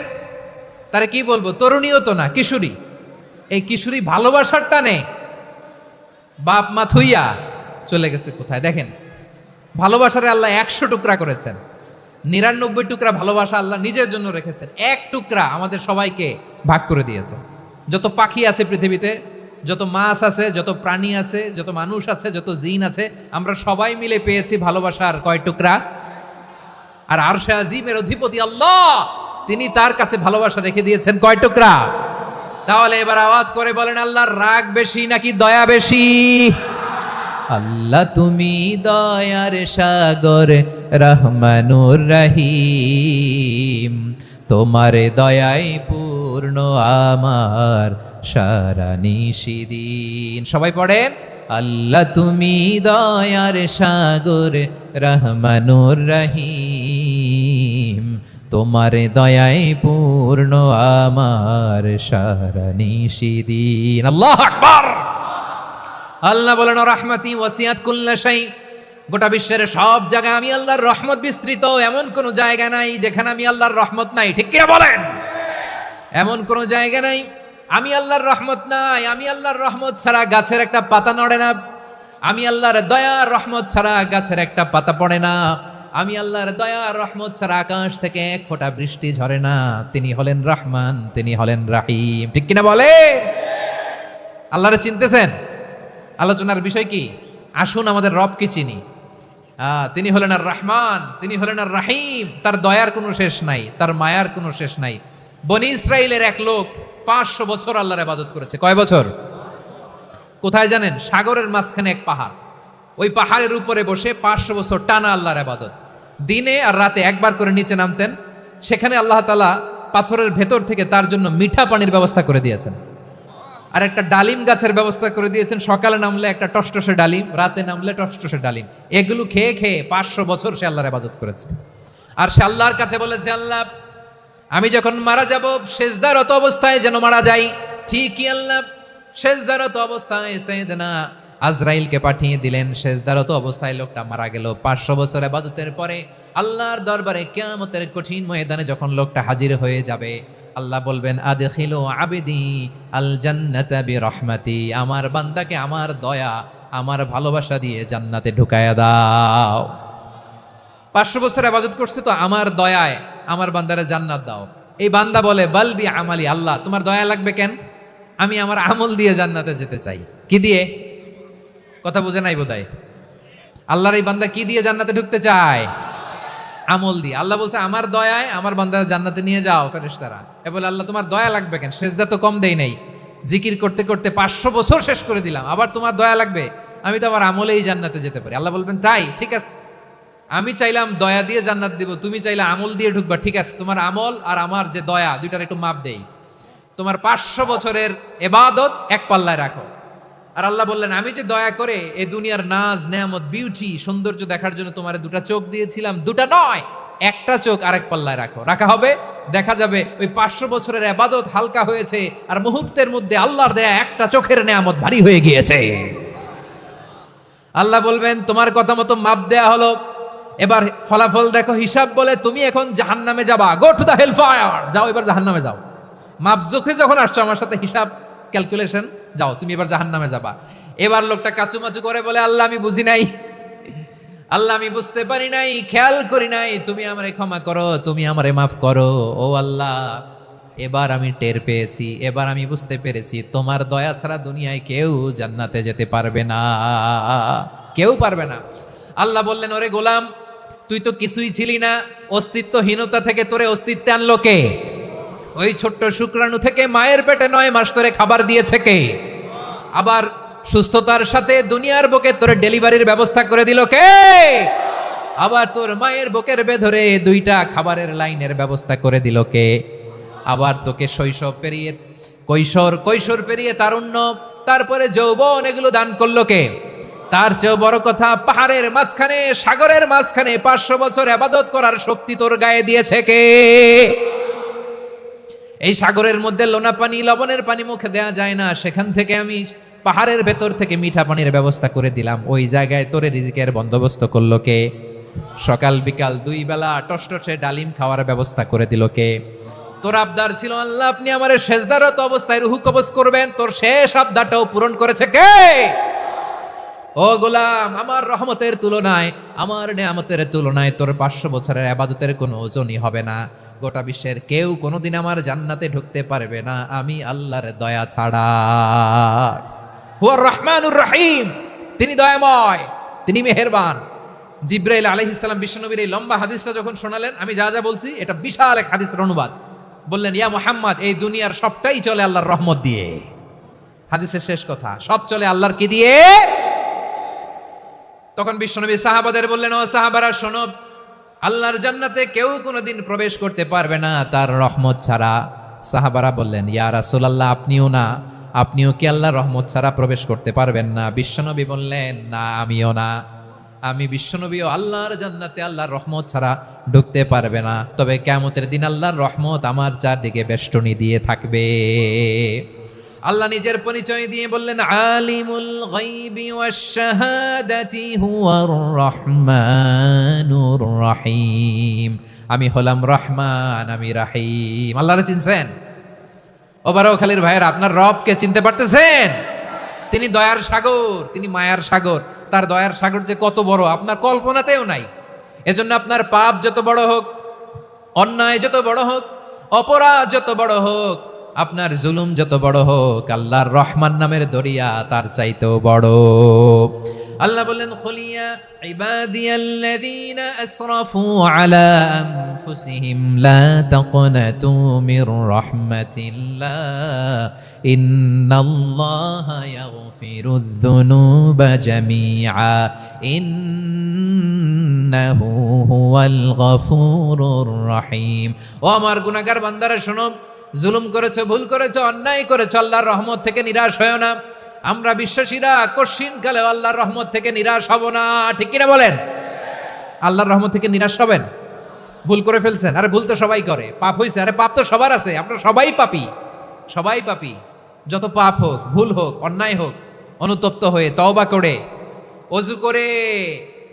তারা কি বলবো, তরুণীও তো না, কিশোরী। এই কিশোরী ভালোবাসার টানে বাপ মা থুইয়া চলে গেছে কোথায়? দেখেন ভালোবাসারে আল্লাহ 100 টুকরা করেছেন, 99 টুকরা ভালোবাসা আল্লাহ নিজের জন্য রেখেছেন, 1 টুকরা আমাদের সবাইকে ভাগ করে দিয়েছেন। যত পাখি আছে পৃথিবীতে, যত মাছ আছে, যত প্রাণী আছে, যত মানুষ আছে, যত জিন আছে, আমরা সবাই মিলে পেয়েছি ভালোবাসার কয় টুকরা? আর আরশে আজিমের অধিপতি আল্লাহ, তিনি তার কাছে ভালোবাসা রেখে দিয়েছেন কয় টুকরা? তাহলে এবার আওয়াজ করে বলেন, আল্লাহর রাগ বেশি নাকি দয়া বেশি? আল্লাহ তুমি দয়ার সাগর রহমানুর রহিম, তোমার দয়ায় পূর্ণ আমার সারা নিশিদিন। সবাই পড়েন, আল্লাহ তুমি দয়ার সাগর রহমানুর রহিম, তোমার দয়ায় পূর্ণ আমার সারা নিশিদিন। আল্লাহু আকবার। আল্লাহ বলেন, রাহমাতি ওয়াসিআত কুল্লা শাই, গোটা বিশ্বের সব জায়গায় আমি আল্লাহর রহমত বিস্তৃত, এমন কোন জায়গা নাই যেখানে আমি আল্লাহর রহমত নাই। ঠিক কিনা বলেন? এমন কোন জায়গা নাই আমি আল্লাহর রহমত নাই। আমি আল্লাহর রহমত ছাড়া গাছের একটা পাতা নড়ে না, আমি আল্লাহর দয়ার রহমত ছাড়া গাছের একটা পাতা পড়ে না, আমি আল্লাহর দয়ার রহমত ছাড়া আকাশ থেকে 1 ফোঁটা বৃষ্টি ঝরে না। তিনি হলেন রহমান, তিনি হলেন রাহিম। ঠিক কিনা বলে? আল্লাহরে চিনতেছেন? আলোচনার বিষয় কি? আসুন আমাদের রবকে চিনি। তিনি হলেন আর রহমান, তিনি হলেন আর রাহিম। তার দয়ার কোনো শেষ নাই, তার মায়ার কোনো শেষ নাই। বনি ইসরাইলের এক লোক 500 বছর আল্লাহর ইবাদত করেছে। কয় বছর? কোথায় জানেন? সাগরের মাঝখানে এক পাহাড়, ওই পাহাড়ের উপরে বসে 500 বছর টানা আল্লাহর ইবাদত। দিনে আর রাতে একবার করে নিচে নামতেন। সেখানে আল্লাহ তাআলা পাথরের ভেতর থেকে তার জন্য মিঠা পানির ব্যবস্থা করে দিয়েছেন, আর একটা ডালিম গাছের ব্যবস্থা করে দিয়েছেন। সকালে নামলে একটা টসটসে ডালিম, রাতে নামলে টসটসে ডালিম। এগুলো খেয়ে খেয়ে 500 বছর সে আল্লাহর ইবাদত করেছে। আর সে আল্লাহর কাছে বলেছে, আল্লাহ আমি যখন মারা যাব সেজদারত অবস্থায় যেন মারা যাই। ঠিকই আল্লাহ সেজদারত অবস্থায় সাইয়েদনা আজরাইলকে পাঠিয়ে দিলেন। সেজদারত অবস্থায় লোকটা মারা গেল। 500 বছর ইবাদতের পরে আল্লাহর দরবারে কিয়ামতের কঠিন ময়দানে যখন লোকটা হাজির হয়ে যাবে, আল্লাহ বলবেন, আদখিলু আবদি আল জান্নাতা বিরহমাতি, আমার বান্দাকে আমার দয়া আমার ভালোবাসা দিয়ে জান্নাতে ঢুকায়া দাও। 500 বছর ইবাদত করছে তো, আমার দয়ায় আমার বান্দারে জান্নাত দাও। এই বান্দা বলে, বালবি আমালি, আল্লাহ তোমার দয়া লাগবে কেন? আমি আমার আমল দিয়ে জান্নাতে যেতে চাই। কি দিয়ে? কথা বুঝে নাই বোধহয়। আল্লাহর এই বান্দা কি দিয়ে জান্নাতে ঢুকতে চায়? আমল দিয়ে। আল্লাহ বলছে, আমার দয়ায় আমার বান্দারা জান্নাতে নিয়ে যাও ফেরেশতারা। এ বলে, আল্লাহ তোমার দয়া লাগবে কেন? সেজদা তো কম দেই নাই, জিকির করতে করতে 500 বছর শেষ করে দিলাম, আবার তোমার দয়া লাগবে? আমি তো আমার আমলেই জান্নাতে যেতে পারি। আল্লাহ বলবেন, তাই ঠিক আছে, আমি চাইলাম দয়া দিয়ে জান্নাত দিব, তুমি চাইলে আমল দিয়ে ঢুকবা। ঠিক আছে, তোমার আমল আর আমার যে দয়া, দুইটার একটু মাপ দেই। তোমার 500 বছরের ইবাদত এক পাল্লায় রাখো। আর আল্লাহ বললেন, আমি যে দয়া করে এই দুনিয়ার নাজ নেয়ামত বিউটি সৌন্দর্য দেখার জন্য তোমার 2টা চোখ দিয়েছিলাম, 2টা নয়, একটা চোখ আরেক পাল্লায় রাখো। রাখা হবে, দেখা যাবে ওই 500 বছরের ইবাদত হালকা হয়েছে, আর মুহূর্তের মধ্যে আল্লাহর দেয়া একটা চোখের নেয়ামত ভারী হয়ে গিয়েছে। আল্লাহ বলবেন, তোমার কথা মতো মাপ দেয়া হলো, এবার ফলাফল দেখো, হিসাব বলে তুমি এখন জাহান্নামে যাবা। Go to the hell fire, যাও এবার জাহান্নামে যাও। মাপ জোখে যখন আসছো আমার সাথে হিসাব ক্যালকুলেশন, যাও তুমি এবার জাহান্নামে যাবা। এবার লোকটা কাচুমাচু করে বলে, আল্লাহ আমি বুঝি নাই, আল্লাহ আমি বুঝতে পারি নাই, খেয়াল করি নাই, তুমি আমারে ক্ষমা করো, তুমি আমারে মাফ করো। ও আল্লাহ, এবার আমি টের পেয়েছি, এবার আমি বুঝতে পেরেছি তোমার দয়া ছাড়া দুনিয়ায় কেউ জান্নাতে যেতে পারবে না, কেউ পারবে না। আল্লাহ বললেন, ওরে গোলাম, তুই তো কিছুই ছিলি না, অস্তিত্বহীনতা থেকে তোরে অস্তিত্বে আনলো কে? ওই ছোট্ট শুক্রাণু থেকে মায়ের পেটে 9 মাস তোরে খাবার দিয়েছে কে? আবার সুস্থতার সাথে দুনিয়ার বুকে তোরে ডেলিভারির ব্যবস্থা করে দিল কে? আবার তোর মায়ের বুকের ভেতরে 2টা খাবারের লাইনের ব্যবস্থা করে দিল কে? আবার তোকে শৈশব পেরিয়ে কৈশোর পেরিয়ে তারুণ্য, তারপরে যৌবন, এগুলো দান করলো কে? তার চেয়েও বড় কথা, পাহাড়ের মাঝখানে, সাগরের মাঝখানে 500 বছর ইবাদত করার শক্তি তোর গায়ে দিয়েছে কে? এই সাগরের মধ্যে লোনা পানি, লবণের পানি মুখে দেয়া যায় না, সেখান থেকে আমি পাহাড়ের ভেতর থেকে মিঠা পানির ব্যবস্থা করে দিলাম। ওই জায়গায় তোরে রিজিকের বন্দোবস্ত করলো কে? সকাল বিকাল 2 বেলা টসটসে ডালিম খাওয়ার ব্যবস্থা করে দিল কে? তোর আবদার ছিল, আল্লাহ আপনি আমার সেজদারত অবস্থায় রুহু কবজ করবেন, তোর শেষ আবদারটাও পূরণ করেছে কে? ও গোলাম, আমার রহমতের তুলনায়, আমার নেয়ামতের তুলনায় তোর 500 বছরের ইবাদতের কোনো ওজনই হবে না। গোটা বিশ্বের কেউ কোনোদিন আমার জান্নাতে ঢুকতে পারবে না আমি আল্লাহর দয়া ছাড়া। হুয়ার রহমানুর রহিম, তিনি দয়াময়, তিনি মেহেরবান। জিব্রাইল আলাইহিস সালাম বিশ্বনবীর এই লম্বা হাদিসটা যখন শোনালেন, আমি যা যা বলছি এটা বিশাল এক হাদিসের অনুবাদ। বললেন, ইয়া মুহাম্মদ, এই দুনিয়ার সবটাই চলে আল্লাহর রহমত দিয়ে। হাদিসের শেষ কথা, সব চলে আল্লাহর কি দিয়ে? তখন বিশ্বনবী সাহাবাদের বললেন, ও সাহাবারা শোনো, আল্লাহর জান্নাতে কেউ কোনোদিন প্রবেশ করতে পারবে না তার রহমত ছাড়া। সাহাবারা বললেন, ইয়া রাসূলুল্লাহ, আপনিও না, আপনিও কি আল্লাহর রহমত ছাড়া প্রবেশ করতে পারবেন না? বিশ্বনবী বললেন, না, আমিও না, আমি বিশ্বনবীও আল্লাহর জান্নাতে আল্লাহর রহমত ছাড়া ঢুকতে পারবে না। তবে কিয়ামতের দিন আল্লাহর রহমত আমার চারদিকে বেষ্টনী দিয়ে থাকবে। আল্লাহ নিজের পরিচয় দিয়ে বললেন, আলিমুল গায়বি ওয়াশ শাহাদাতি হুয়ার রহমানুর রহিম। আমি হলাম রহমান, আমি রাহিম। আল্লাহরে চিনছেন? ওবারখালীর ভাইয়েরা, আপনার রবকে চিনতে পারতেছেন? তিনি দয়ার সাগর, তিনি মায়ার সাগর। তার দয়ার সাগর যে কত বড় আপনার কল্পনাতেও নাই। এজন্য আপনার পাপ যত বড় হোক, অন্যায় যত বড় হোক, অপরাধ যত বড় হোক, আপনার জুলুম যত বড় হোক, আল্লাহর রহমান নামের দরিয়া তার চাইতেও বড়। আল্লাহ বললেন, খুলিয়া ইবাদিয়াল্লাযীনা আসরাফু আলা আনফুসিহিম লা তাকনাতু মির রাহমাতিল্লাহ ইন্নাল্লাহা ইয়াগফিরুয যুনুবা জামিআ ইন্নাহু হুয়াল গফুরুর রহিম। ও আমার গুনাহগার বান্দারা শোনো, জুলুম করেছো, ভুল করেছো, অন্যায় করেছো, আল্লাহর রহমত থেকে নিরাশ হয়ো না। আমরা বিশ্বাসীরা কশিনকালে আল্লাহর রহমত থেকে নিরাশ হব না, ঠিক কিনা বলেন? আল্লাহর রহমত থেকে নিরাশ হবেন? ভুল করে ফেলছেন, আরে ভুল তো সবাই করে, পাপ হয়েছে, আরে পাপ তো সবার আছে, আমরা সবাই পাপী, সবাই পাপী। যত পাপ হোক, ভুল হোক, অন্যায় হোক, অনুতপ্ত হয়ে তওবা করে, ওযু করে,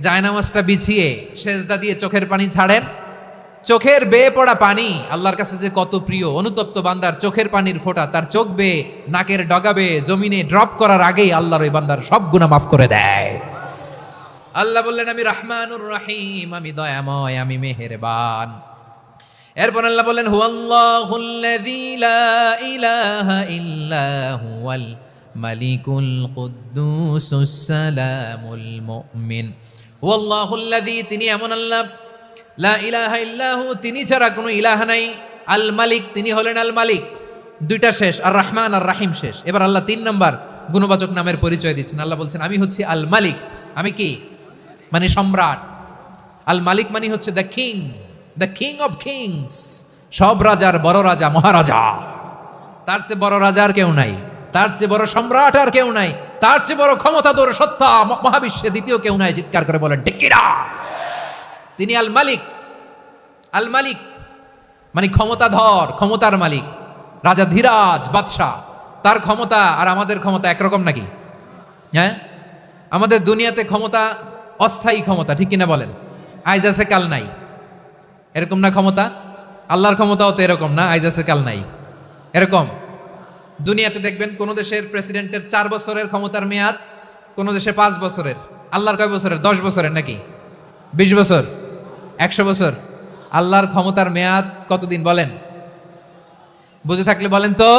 জায়নামাজটা বিছিয়ে, সেজদা দিয়ে চোখের পানি ছাড়েন। চোখের বেয়ে পড়া পানি আল্লাহর কাছে যে কত প্রিয়। অনুতপ্ত বান্দার চোখের পানির ফোঁটা তার চোখ বেয়ে, নাকের ডগা বেয়ে জমিনে ড্রপ করার আগেই আল্লাহর ওই বান্দার সব গুনাহ মাফ করে দেয়। আল্লাহ বললেন, আমি রহমানুর রহিম, আমি দয়াময়, আমি মেহেরবান। এরপর আল্লাহ বললেন, হুয়াল্লাহুল্লাযী লা ইলাহা ইল্লা হুয়াল মালিকুল কুদ্দুসুস সালামুল মুমিন। হুয়াল্লাহুল্লাযী, তিনি এমন আল্লাহ, লা ইলাহা ইল্লাহু, তিনি ছাড়া কোনো ইলাহ নাই। আল মালিক, তিনি হলেন আল মালিক। 2টা শেষ, আর রহমান আর রাহিম শেষ। এবার আল্লাহ 3 নম্বর গুণবাচক নামের পরিচয় দিচ্ছেন। আল্লাহ বলছেন, আমি হচ্ছি আল মালিক। আমি কি? মানে সম্রাট। আল মালিক মানে হচ্ছে the king, the king of kings, সব রাজার বড় রাজা, মহারাজা। তার চেয়ে বড় রাজা আর কেউ নাই, তার চেয়ে বড় সম্রাট আর কেউ নাই, তার চেয়ে বড় ক্ষমতাধর সত্তা মহাবিশ্বে দ্বিতীয় কেউ নাই। চিৎকার করে বলেন ঠিক কিনা? তিনি আল মালিক। আল মালিক মানে ক্ষমতাধর, ক্ষমতার মালিক, রাজা ধীরাজ বাদশাহ। তার ক্ষমতা আর আমাদের ক্ষমতা একরকম নাকি? হ্যাঁ, আমাদের দুনিয়াতে ক্ষমতা অস্থায়ী ক্ষমতা, ঠিক কিনা বলেন? আইজ আছে কাল নাই, এরকম না ক্ষমতা? আল্লাহর ক্ষমতাও তো এরকম না, আইজ আছে কাল নাই এরকম। দুনিয়াতে দেখবেন কোন দেশের প্রেসিডেন্টের 4 বছরের ক্ষমতার মেয়াদ, কোন দেশে 5 বছরের। আল্লাহর কয় বছরের? 10 বছরের নাকি? 20 বছর, 100 বছর? আল্লাহর ক্ষমতার মেয়াদ কতদিন বলেন? বুঝে থাকলে বলেন তো।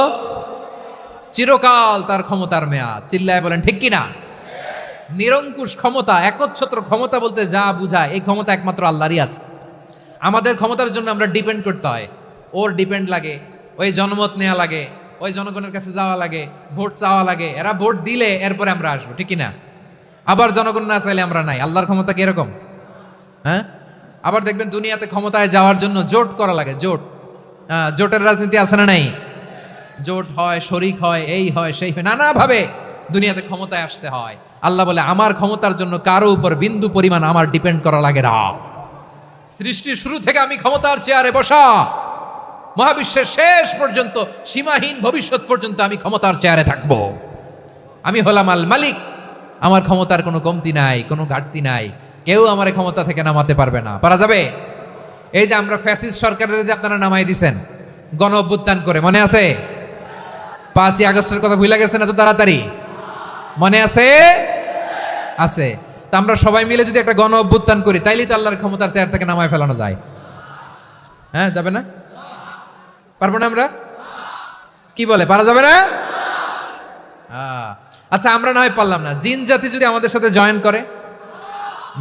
চিরকাল তার ক্ষমতার মেয়াদ। চিল্লায় বলেন ঠিক কিনা? নিরঙ্কুশ ক্ষমতা, একচ্ছত্র ক্ষমতা বলতে যা বুঝায়, এই ক্ষমতা একমাত্র আল্লাহরই আছে। আমাদের ক্ষমতার জন্য আমরা ডিপেন্ড করতে হয়, ওর ডিপেন্ড লাগে, ওই জনমত নেওয়া লাগে, ওই জনগণের কাছে যাওয়া লাগে, ভোট চাওয়া লাগে, এরা ভোট দিলে এরপরে আমরা আসবো, ঠিক কিনা? আবার জনগণ না চাইলে আমরা নাই। আল্লাহর ক্ষমতা কি এরকম? হ্যাঁ। আবার দেখবেন দুনিয়াতে ক্ষমতায় যাওয়ার জন্য জোট করা লাগে, জোট। জোটের রাজনীতি আছে না নাই? জোট হয়, শরিক হয়, এই হয় সেই হয়, নানাভাবে দুনিয়াতে ক্ষমতায় আসতে হয়। আল্লাহ বলে আমার ক্ষমতার জন্য কারো উপর বিন্দু পরিমাণ আমার ডিপেন্ড করা লাগে না। সৃষ্টির শুরু থেকে আমি ক্ষমতার চেয়ারে বসা, মহাবিশ্বের শেষ পর্যন্ত, সীমাহীন ভবিষ্যৎ পর্যন্ত আমি ক্ষমতার চেয়ারে থাকব। আমি হলাম আল মালিক। আমার ক্ষমতার কোনো কমতি নাই, কোনো ঘাটতি নাই। কেউ আমার ক্ষমতা থেকে নামাতে পারবে না। পারা যাবে? এই যে আমরা ফ্যাসিস্ট সরকারের যে আপনারা নামাই দিছেন গণ অভ্যুত্থান করে, মনে আছে? 5ই আগস্টের কথা ভুলে গেছেন এত তাড়াতাড়ি? মনে আছে? আছে। তা আমরা সবাই মিলে যদি একটা গণ অভ্যুত্থান করি, তাইলেই তো আল্লাহর ক্ষমতার চেয়ার থেকে নামায় ফেলানো যায়। হ্যাঁ, যাবে না? পারবো না আমরা? কি বলে, পারা যাবে না? আচ্ছা, আমরা না হয় পারলাম না, জিন জাতি যদি আমাদের সাথে জয়েন করে,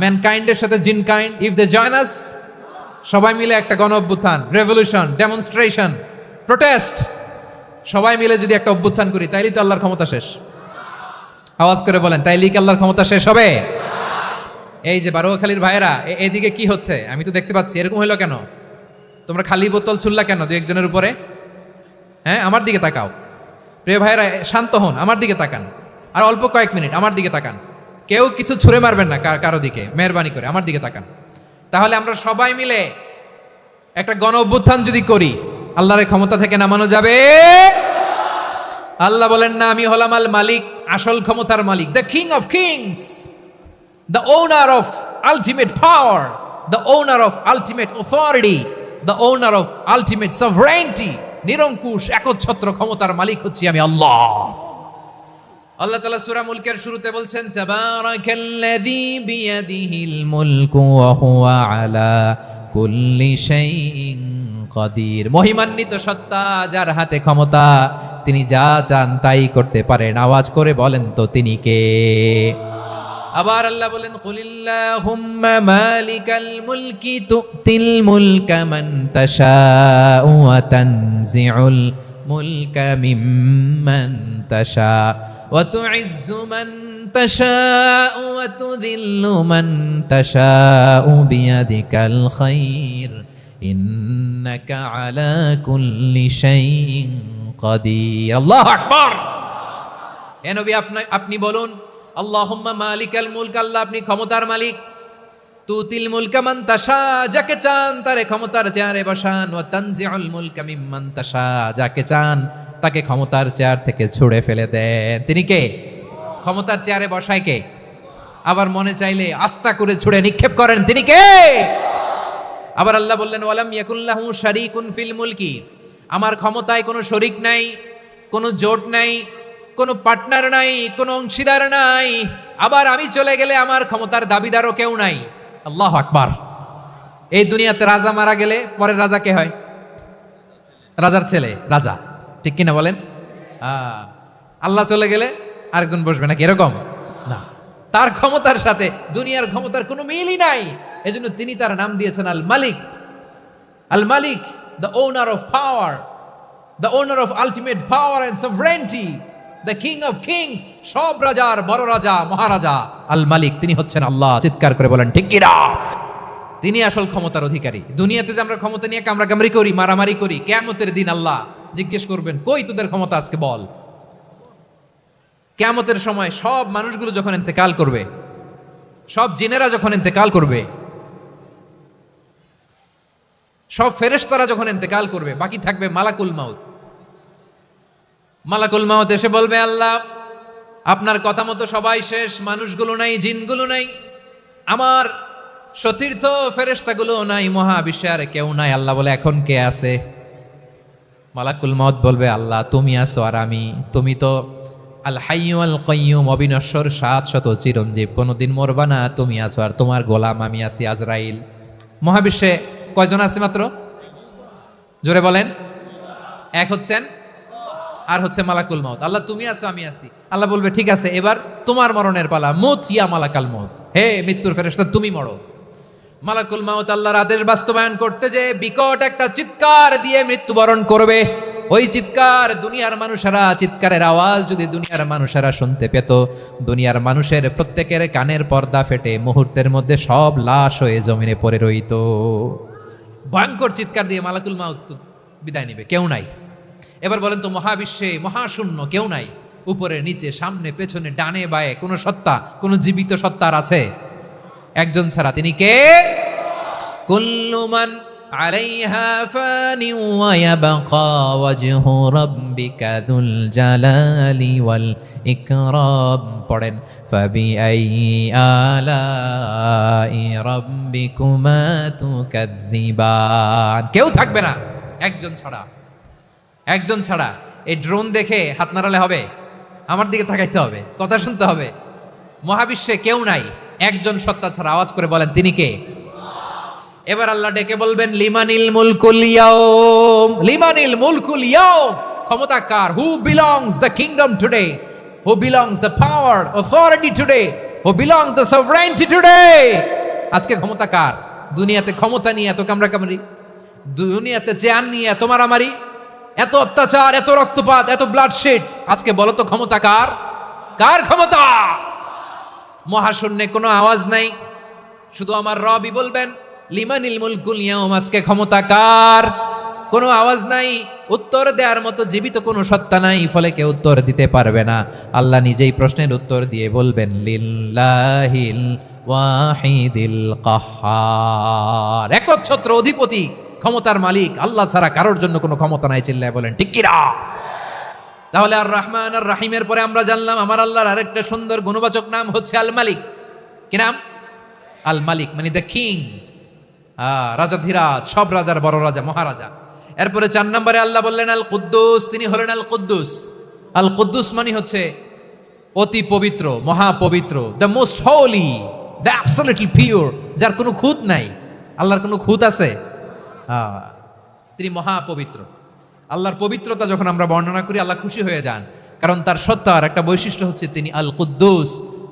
ম্যানকাইন্ডের সাথে জিন kind, if they join us, সবাই মিলে একটা গণ অভ্যুত্থান, রেভলিউশন, ডেমনস্ট্রেশন, প্রোটেস্ট, সবাই মিলে যদি একটা অভ্যুত্থান করি, তাইলেই তো আল্লাহর ক্ষমতা শেষ। আওয়াজ করে বলেন, তাইলেই কি আল্লাহর ক্ষমতা শেষ হবে? এই যে বারোয়াখালীর ভাইয়েরা, এদিকে কি হচ্ছে আমি তো দেখতে পাচ্ছি, এরকম হইলো কেন? তোমরা খালি বোতল ছুড়লা কেন দু একজনের উপরে? হ্যাঁ, আমার দিকে তাকাও। প্রিয় ভাইয়েরা, শান্ত হন, আমার দিকে তাকান, আর অল্প কয়েক মিনিট আমার দিকে তাকান। কেউ কিছু ছুঁড়ে মারবেন না কারো দিকে, মেহরবানি করে আমার দিকে তাকান। তাহলে আমরা সবাই মিলে একটা গণ অভ্যুত্থান যদি করি, আল্লাহর ক্ষমতা থেকে নামানো যাবে? আল্লাহ বলেন না, আমি হলাম আল মালিক, আসল ক্ষমতার মালিক, the king of kings, the owner of ultimate power, the owner of ultimate authority, the owner of ultimate sovereignty. নিরঙ্কুশ একচ্ছত্র ক্ষমতার মালিক হচ্ছি আমি আল্লাহ। আল্লাহ তাআলা সূরা মুলকের শুরুতে বলছেন, তাবারাকাল্লাযী বিয়াদিহিল মুলকু ওয়া হুয়া আলা কুল্লি শাইইন কাদির। মহিমান্বিত সত্তা, যার হাতে ক্ষমতা, তিনি যা চান তাই করতে পারেন। আওয়াজ করে বলেন তো তিনি কে? আবার আল্লাহ বলেন, কুলিল্লাহুম্মা মালিকাল মুলকি তুতিল মুলকা মান তাশাউ ওয়া তানজিউল মুলকা মিম্মান তাশা ওয়া তুইজ্জু মান তাশাউ ওয়া তুযিল্লু মান তাশাউ বিয়াদিকাল খায়র ইন্নাকা আলা কুল্লি শাইইন কাদির। আল্লাহু আকবার। এ নবী, আপনি বলুন, আল্লাহুম্মা মালিকাল মুলক, আল্লাহ আপনি ক্ষমতার মালিক। তুতিল মুলকা মান তাশা, যাকে চান তারে ক্ষমতার চেয়ারে বসান। ওয়া তানজিউল মুলকা মিম্মান তাশা, যাকে চান তাকে ক্ষমতার চেয়ার থেকে ছুঁড়ে ফেলে দেন। তিনি কে? ক্ষমতার চেয়ারে বসায় কে? আবার মনে চাইলে আস্থা করে ছুঁড়ে নিক্ষেপ করেন, তিনি কে? আবার আল্লাহ বললেন, ওয়ালাম ইয়াকুল্লাহু শারীকুন ফিল মুলকি, আমার ক্ষমতায় কোনো শরিক নাই, কোনো জোট নাই, কোনো পার্টনার নাই, কোনো অংশীদার নাই। আবার আমি চলে গেলে আমার ক্ষমতার দাবিদারও কেউ নাই। আল্লাহু আকবার। এই দুনিয়াতে রাজা মারা গেলে পরের রাজা কে হয়? রাজার ছেলে রাজা, ঠিক কিনা বলেন? আল্লাহ চলে গেলে আরেকজন বসবে নাকি? এরকম না, তার ক্ষমতার সাথে দুনিয়ার ক্ষমতার কোনো মিলই নাই। এজন্য তিনি তার নাম দিয়েছেন আল মালিক। আল মালিক, the owner of power, the owner of ultimate power and sovereignty, the king of kings, সব রাজার বড় রাজা, মহারাজা আল মালিক, তিনি হচ্ছেন আল্লাহ। চিৎকার করে বলেন ঠিক কি না? তিনি আসল ক্ষমতার অধিকারী। দুনিয়াতে যে আমরা ক্ষমতা নিয়ে কামড়াকামড়ি করি, মারামারি করি, কিয়ামতের দিন আল্লাহ জিজ্ঞেস করবেন, কই তোদের ক্ষমতা আজকে বল। কিয়ামতের সময় সব মানুষগুলো যখন ইন্তেকাল করবে, সব জিনেরা যখন ইন্তেকাল করবে, সব ফেরেশতারা যখন ইন্তেকাল করবে, বাকি থাকবে মালাকুল মাউত। মালাকুল মাউত এসে বলবে, আল্লাহ আপনার কথা মতো সবাই শেষ, মানুষগুলো নাই, জিনগুলো নাই, আমার সতীর্থ ফেরেশতাগুলো নাই, মহাবিশ্বে আর কেউ নাই। আল্লাহ বলে, এখন কে আছে? মালাকুল মাউত বলবে, আল্লাহ তুমি আছো আর আমি। তুমি তো আল হাইয়্যু আল কাইয়্যুম, অবিনশ্বর, শাশ্বত, চিরঞ্জীব, কোনোদিন মরবা না, তুমি আছো, আর তোমার গোলাম আমি আছি আজরাইল। মহাবিশ্বে কয়জন আছে মাত্র? জোরে বলেন। এক হচ্ছেন, আর হচ্ছে মালাকুল মাউত। আল্লাহ তুমি আছো আমি আছি। আল্লাহ বলবে ঠিক আছে, এবার তোমার মরণের পালা, মুত ইয়া মালাকাল মাউত, হে মৃত্যুর ফেরেশতা তুমি মরো। মালাকুল মাউত আল্লাহর আদেশ বাস্তবায়ন করতে যে বিকট একটা চিৎকার দিয়ে মৃত্যুবরণ করবে। ওই চিৎকার দুনিয়ার মানুষেরা, চিৎকারের আওয়াজ যদি দুনিয়ার মানুষেরা শুনতে পেত, দুনিয়ার মানুষের প্রত্যেকের কানের পর্দা ফেটে মুহূর্তের মধ্যে সব লাশ হয়ে জমিনে পড়ে রইত। ভয়ঙ্কর চিৎকার দিয়ে মালাকুল মাউত বিদায় নিবে, কেউ নাই। এবার বলেন তো, মহাবিশ্বে মহাশূন্য, কেউ নাই, উপরে নিচে সামনে পেছনে ডানে বায়ে কোনো সত্তা, কোনো জীবিত সত্তার আছে? একজন ছাড়া, তিনি কে? কুল্লু মান আলাইহা ফানি ওয়া ইয়াবকা ওয়াজহু রাব্বিকা যুল জালালি ওয়াল ইকরাম। পড়েন, ফাবিআইয়ি আলাই রাব্বিকুমা তুকাযযিবান। কেউ থাকবে না একজন ছাড়া, একজন ছাড়া। এই ড্রোন দেখে হাত নাড়ালে হবে? আমার দিকে তাকাইতে হবে, কথা শুনতে হবে। মহাবিশ্বে কেউ নাই, একজন সত্তা ছাড়া। আওয়াজ করে বলেন তিনি কে? এবার আল্লাহ ডেকে বলবেন, লিমানিল মুলকুল ইয়াউম, লিমানিল মুলকুল ইয়াউম, ক্ষমতা কার? Who belongs the kingdom today, who belongs the power authority today, who belongs the sovereignty today. আজকে ক্ষমতা কার? দুনিয়াতে ক্ষমতা নিয়ে এত কামড়াকামড়ি, দুনিয়াতে চেয়ার নিয়ে এত মারামারি, এত অত্যাচার, এত রক্তপাত, এত ব্লাডশেড, আজকে বলো তো ক্ষমতা কার? কার ক্ষমতা? মহাশূন্যে কোনো আওয়াজ নাই, শুধু আমার রবই বলবেন লিমানিল মুলকুল ইয়াউম, আজকে ক্ষমতা কার? কোনো আওয়াজ নাই, উত্তর দেওয়ার মতো জীবিত কোনো সত্তা নাই, ফলে কেউ উত্তর দিতে পারবে না। আল্লাহ নিজেই প্রশ্নের উত্তর দিয়ে বলবেন, লিল্লাহিল ওয়াহিদিল কাহ্হার, একচ্ছত্র অধিপতি, ক্ষমতার মালিক আল্লাহ ছাড়া কারোর জন্য কোনো ক্ষমতা নাই। চিল্লায় বলেন ঠিক কিনা? তাহলে আর রহমান আর রাহিমের পরে আমরা জানলাম আমার আল্লাহর আরেকটা সুন্দর গুণবাচক নাম হচ্ছে আল মালিক। কি নাম? আল মালিক, মানে দ্য কিং, রাজাধিরাজ, সব রাজার বড় রাজা, মহারাজা। এরপরে 4 নম্বরে আল্লাহ বললেন আল কুদ্দুস, তিনি হলেন আল কুদ্দুস। আল কুদ্দুস মানে হচ্ছে অতি পবিত্র, মহাপবিত্র, the most holy, the absolutely pure, যার কোনো খুঁত নাই। আল্লাহর কোনো খুঁত আছে? তিনি মহাপবিত্র। আল্লাহর পবিত্রতা যখন আমরা বর্ণনা করি আল্লাহ খুশি হয়ে যান, কারণ তার সত্তার একটা বৈশিষ্ট্য হচ্ছে তিনি আল কুদ্দুস।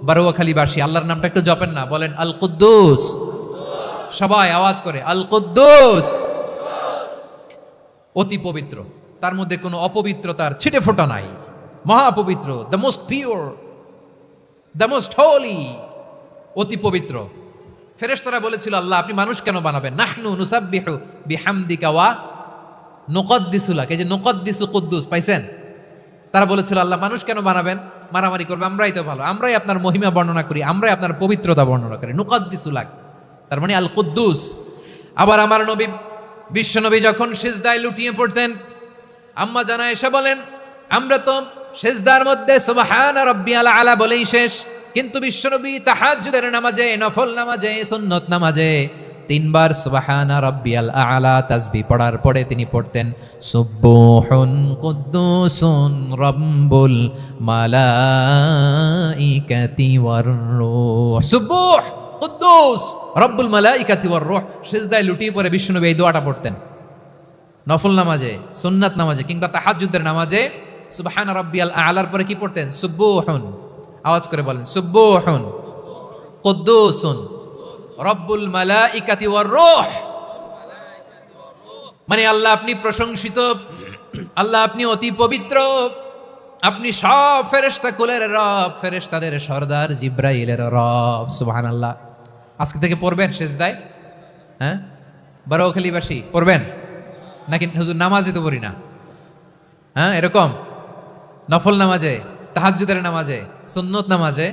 বারোয়াখালীবাসী আল্লাহর নামটা একটু জপেন না, বলেন আল কুদ্দুস, সবাই আওয়াজ করে আল কুদ্দুস। অতি পবিত্র, তার মধ্যে কোনো অপবিত্রতার ছিটে ফোঁটা নাই, মহাপবিত্র, the most pure, the most holy, অতি পবিত্র। ফেরেশতারা বলেছিল আল্লাহ আপনি মানুষ কেন বানাবেন? নাহনু নুসাব্বিহু বিহামদিকা ওয়া নুকদ্দিসু লাক। এই যে নুকদ্দিসু কুদ্দুস পাইছেন? তারা বলেছিল আল্লাহ মানুষ কেন বানাবেন? মারামারি করবে, আমরাই তো ভালো, আমরাই আপনার মহিমা বর্ণনা করি, আমরাই আপনার পবিত্রতা বর্ণনা করি। নুকদ্দিসু লাক, তার মানে আল কুদ্দুস। আবার আমার নবী বিশ্বনবী যখন সিজদায় লুটিয়ে পড়তেন, আম্মা জানা এসে বলেন আমরা তো সিজদার মধ্যে সুবহানা রাব্বিয়াল আলা বলেই শেষ, কিন্তু বিশ্বনবী তাহাজ্জুদের নামাজে, নফল নামাজে, সুন্নত নামাজে 3 বার সুবহানা রাব্বিয়াল আলা তাসবিহ পড়ার পরে তিনি পড়তেন সুবহুন কুদ্দুসুন রাব্বুল মালাইকাতি ওয়ার রূহ। সুবহ কুদ্দুস রব্বুল মালাইকাতি ওয়ার রূহ। সিজদায় লুটিয়ে পড়ে বিশ্বনবী এই দোয়াটা পড়তেন নফল নামাজে, সুন্নাত নামাজে কিংবা তাহাজ্জুদের নামাজে। সুবহানা রাব্বিয়াল আলার পরে কি পড়তেন? সুবহুন, আওয়াজ করে বলেন সুবহুন কুদ্দুসুন রব্বুল মালাইকাতি ওয়ার রূহ। মানে আল্লাহ আপনি প্রশংসিত, আল্লাহ আপনি অতি পবিত্র, আপনি সব ফেরেশতা কুলের রব, ফেরেশতাদের সর্দার জিব্রাইলের রব। সুবহানাল্লাহ। আজকে থেকে পড়বেন সিজদায়? হ্যাঁ, বারোখালীবাসী পড়বেন নাকি? হুজুর নামাজে তো পড়ি না। হ্যাঁ, এরকম নফল নামাজে, তাহাজ্জুদের নামাজে, সুন্নত নামাজে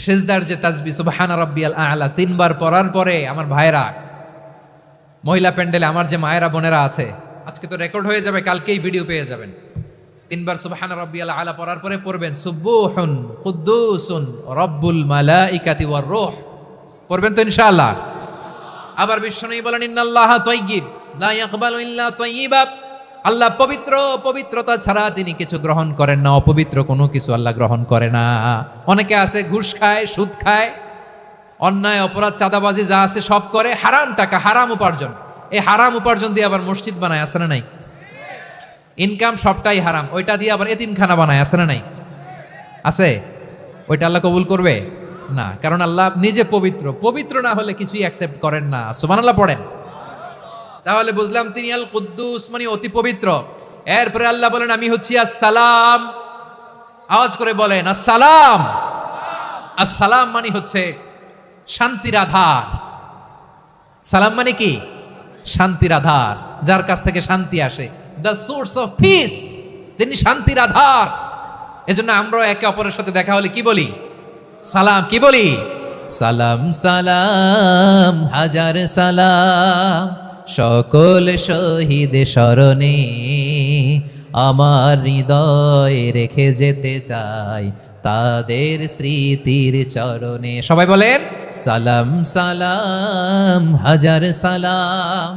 সিজদার যে তাসবিহ সুবহানা রাব্বিয়াল আ'লা 3 বার পড়ার পরে আমার ভাইরা, মহিলা প্যান্ডেলে আমার যে মায়েরা বোনেরা আছে, আজকে তো রেকর্ড হয়ে যাবে, কালকেই ভিডিও পেয়ে যাবেন। 3 বার সুবহানা রাব্বিয়াল আ'লা পড়ার পরে পড়বেন সুবহুন কুদ্দুসুন রব্বুল মালাইকাতি ওয়ার রূহ। পড়বেন তো ইনশাআল্লাহ। আবার বিশ্বনবী বলেন ইন্নাল্লাহা তাইয়্যিব লা ইয়াকবালু ইল্লা তাইয়্যিবা আল্লাহ পবিত্র, পবিত্রতা ছাড়া তিনি কিছু গ্রহণ করেন না, অপবিত্র কোনো কিছু আল্লাহ গ্রহণ করে না। অনেকে আছে ঘুষ খায়, সুদ খায়, অন্যায় অপরাধ চাঁদাবাজি যা আছে সব করে, হারাম টাকা, হারাম উপার্জন। এই হারাম উপার্জন দিয়ে আবার মসজিদ বানায়, আছে না নাই? ইনকাম সবটাই হারাম, ওইটা দিয়ে আবার এতিমখানা বানায়, আছে না নাই? আছে। ওইটা আল্লাহ কবুল করবে না, কারণ আল্লাহ নিজে পবিত্র। পবিত্র না হলে কিছুই অ্যাকসেপ্ট করেন না। সুবহানাল্লাহ পড়েন। তাহলে বুঝলাম তিনি আল কুদ্দুস মানে অতি পবিত্র। এরপরে আল্লাহ বলেন আমি হচ্ছি আসসালাম। আওয়াজ করে বলেন আসসালাম। আসসালাম মানে হচ্ছে শান্তির আধার। সালাম মানে কি? শান্তির আধার, যার কাছ থেকে শান্তি আসে। দ্য সোর্স অফ পিস, তিনি শান্তির আধার। এজন্য আমরা একে অপরের সাথে দেখা হলে কি বলি? সালাম। কি বলি? সালাম সালাম হাজার সালাম, সকল শহীদ স্মরণে আমার হৃদয় রেখে যেতে চাই তাদের স্মৃতির চরণে। সবাই বলেন সালাম সালাম হাজার সালাম,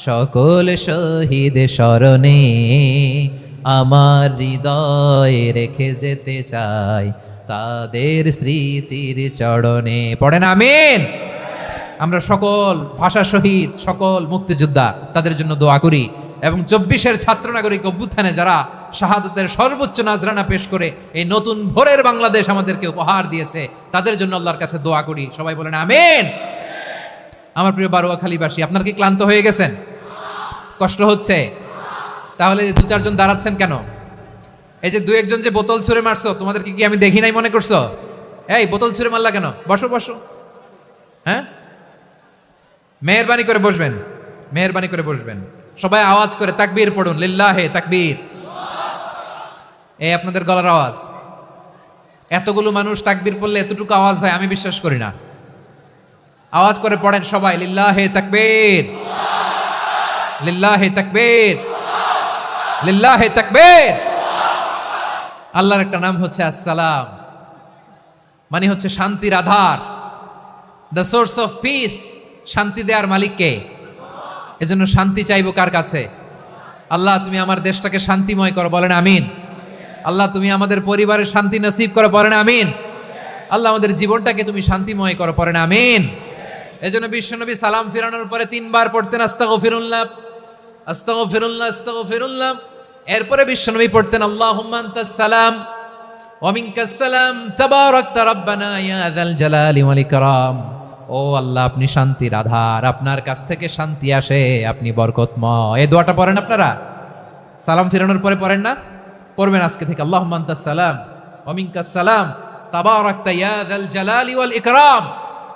সকল শহীদ স্মরণে আমার হৃদয় রেখে যেতে চাই তাদের স্মৃতির চরণে। পড়েন আমিন। আমরা সকল ভাষা শহীদ, সকল মুক্তিযোদ্ধা, তাদের জন্য দোয়া করি। এবং 24-এর ছাত্র নাগরিক অভ্যুত্থানে যারা শাহাদাতের সর্বোচ্চ নাজরানা পেশ করে এই নতুন ভোরের বাংলাদেশ আমাদেরকে উপহার দিয়েছে, তাদের জন্য আল্লাহর কাছে দোয়া করি। সবাই বলেন আমিন। আমার প্রিয় বারোয়াখালীবাসী, আপনার কি ক্লান্ত হয়ে গেছেন? কষ্ট হচ্ছে? তাহলে 2-4 জন দাঁড়াচ্ছেন কেন? এই যে 2-1 জন যে বোতল ছুঁড়ে মারছো, তোমাদেরকে কি আমি দেখি নাই মনে করছো? এই বোতল ছুঁড়ে মারলা কেন? বসো বসো। হ্যাঁ, মেহেরবানি করে বসবেন, মেহেরবানি করে বসবেন। সবাই আওয়াজ করে তাকবীর পড়ুন, লিল্লাহে তাকবীর। এই আপনাদের গলার আওয়াজ। এতগুলো মানুষ তাকবীর পড়লে এতটুকু আওয়াজ হয় আমি বিশ্বাস করি না। আওয়াজ করে পড়েন সবাই, লিল্লাহে তাকবীর, লিল্লাহে তাকবীর, লিল্লাহে তাকবীর। আল্লাহর একটা নাম হচ্ছে আসসালাম, মানে হচ্ছে শান্তির আধার, দ্য সোর্স অফ পিস। শান্তি দেওয়ার মালিক কে? এজন্য শান্তি চাইবো কার কাছে? আল্লাহ তুমি আমার দেশটাকে শান্তিময় করো, বলেন আমিন। আল্লাহ তুমি আমাদের পরিবারের শান্তি নসিব করো, বলেন আমিন। আল্লাহ আমাদের জীবনটাকে তুমি শান্তিময় করো, পড়েন আমিন। এজন্য বিশ্বনবী সালাম ফিরানোর পরে 3 বার পড়তেন আস্তাগফিরুল্লাহ, আস্তাগফিরুল্লাহ, আস্তাগফিরুল্লাহ। এরপরে বিশ্বনবী পড়তেন আল্লাহুম্মা আনতাস সালাম ওয়া মিনকাস সালাম তাবারাকতা রাব্বানা ইয়া যাল জালালি ওয়াল ইকরাম। ও আল্লাহ, আপনি শান্তির আধার, আপনার কাছ থেকে শান্তি আসে, আপনি বরকতময়। এই দোয়াটা পড়েন আপনারা সালাম ফিরানোর পরে, পড়েন না? পড়বেন আজকে থেকে। আল্লাহুম্মা আনতাস সালাম ওয়া মিনকাস সালাম তাবারাকতা ইয়া যাল জালালি ওয়াল ইকরাম।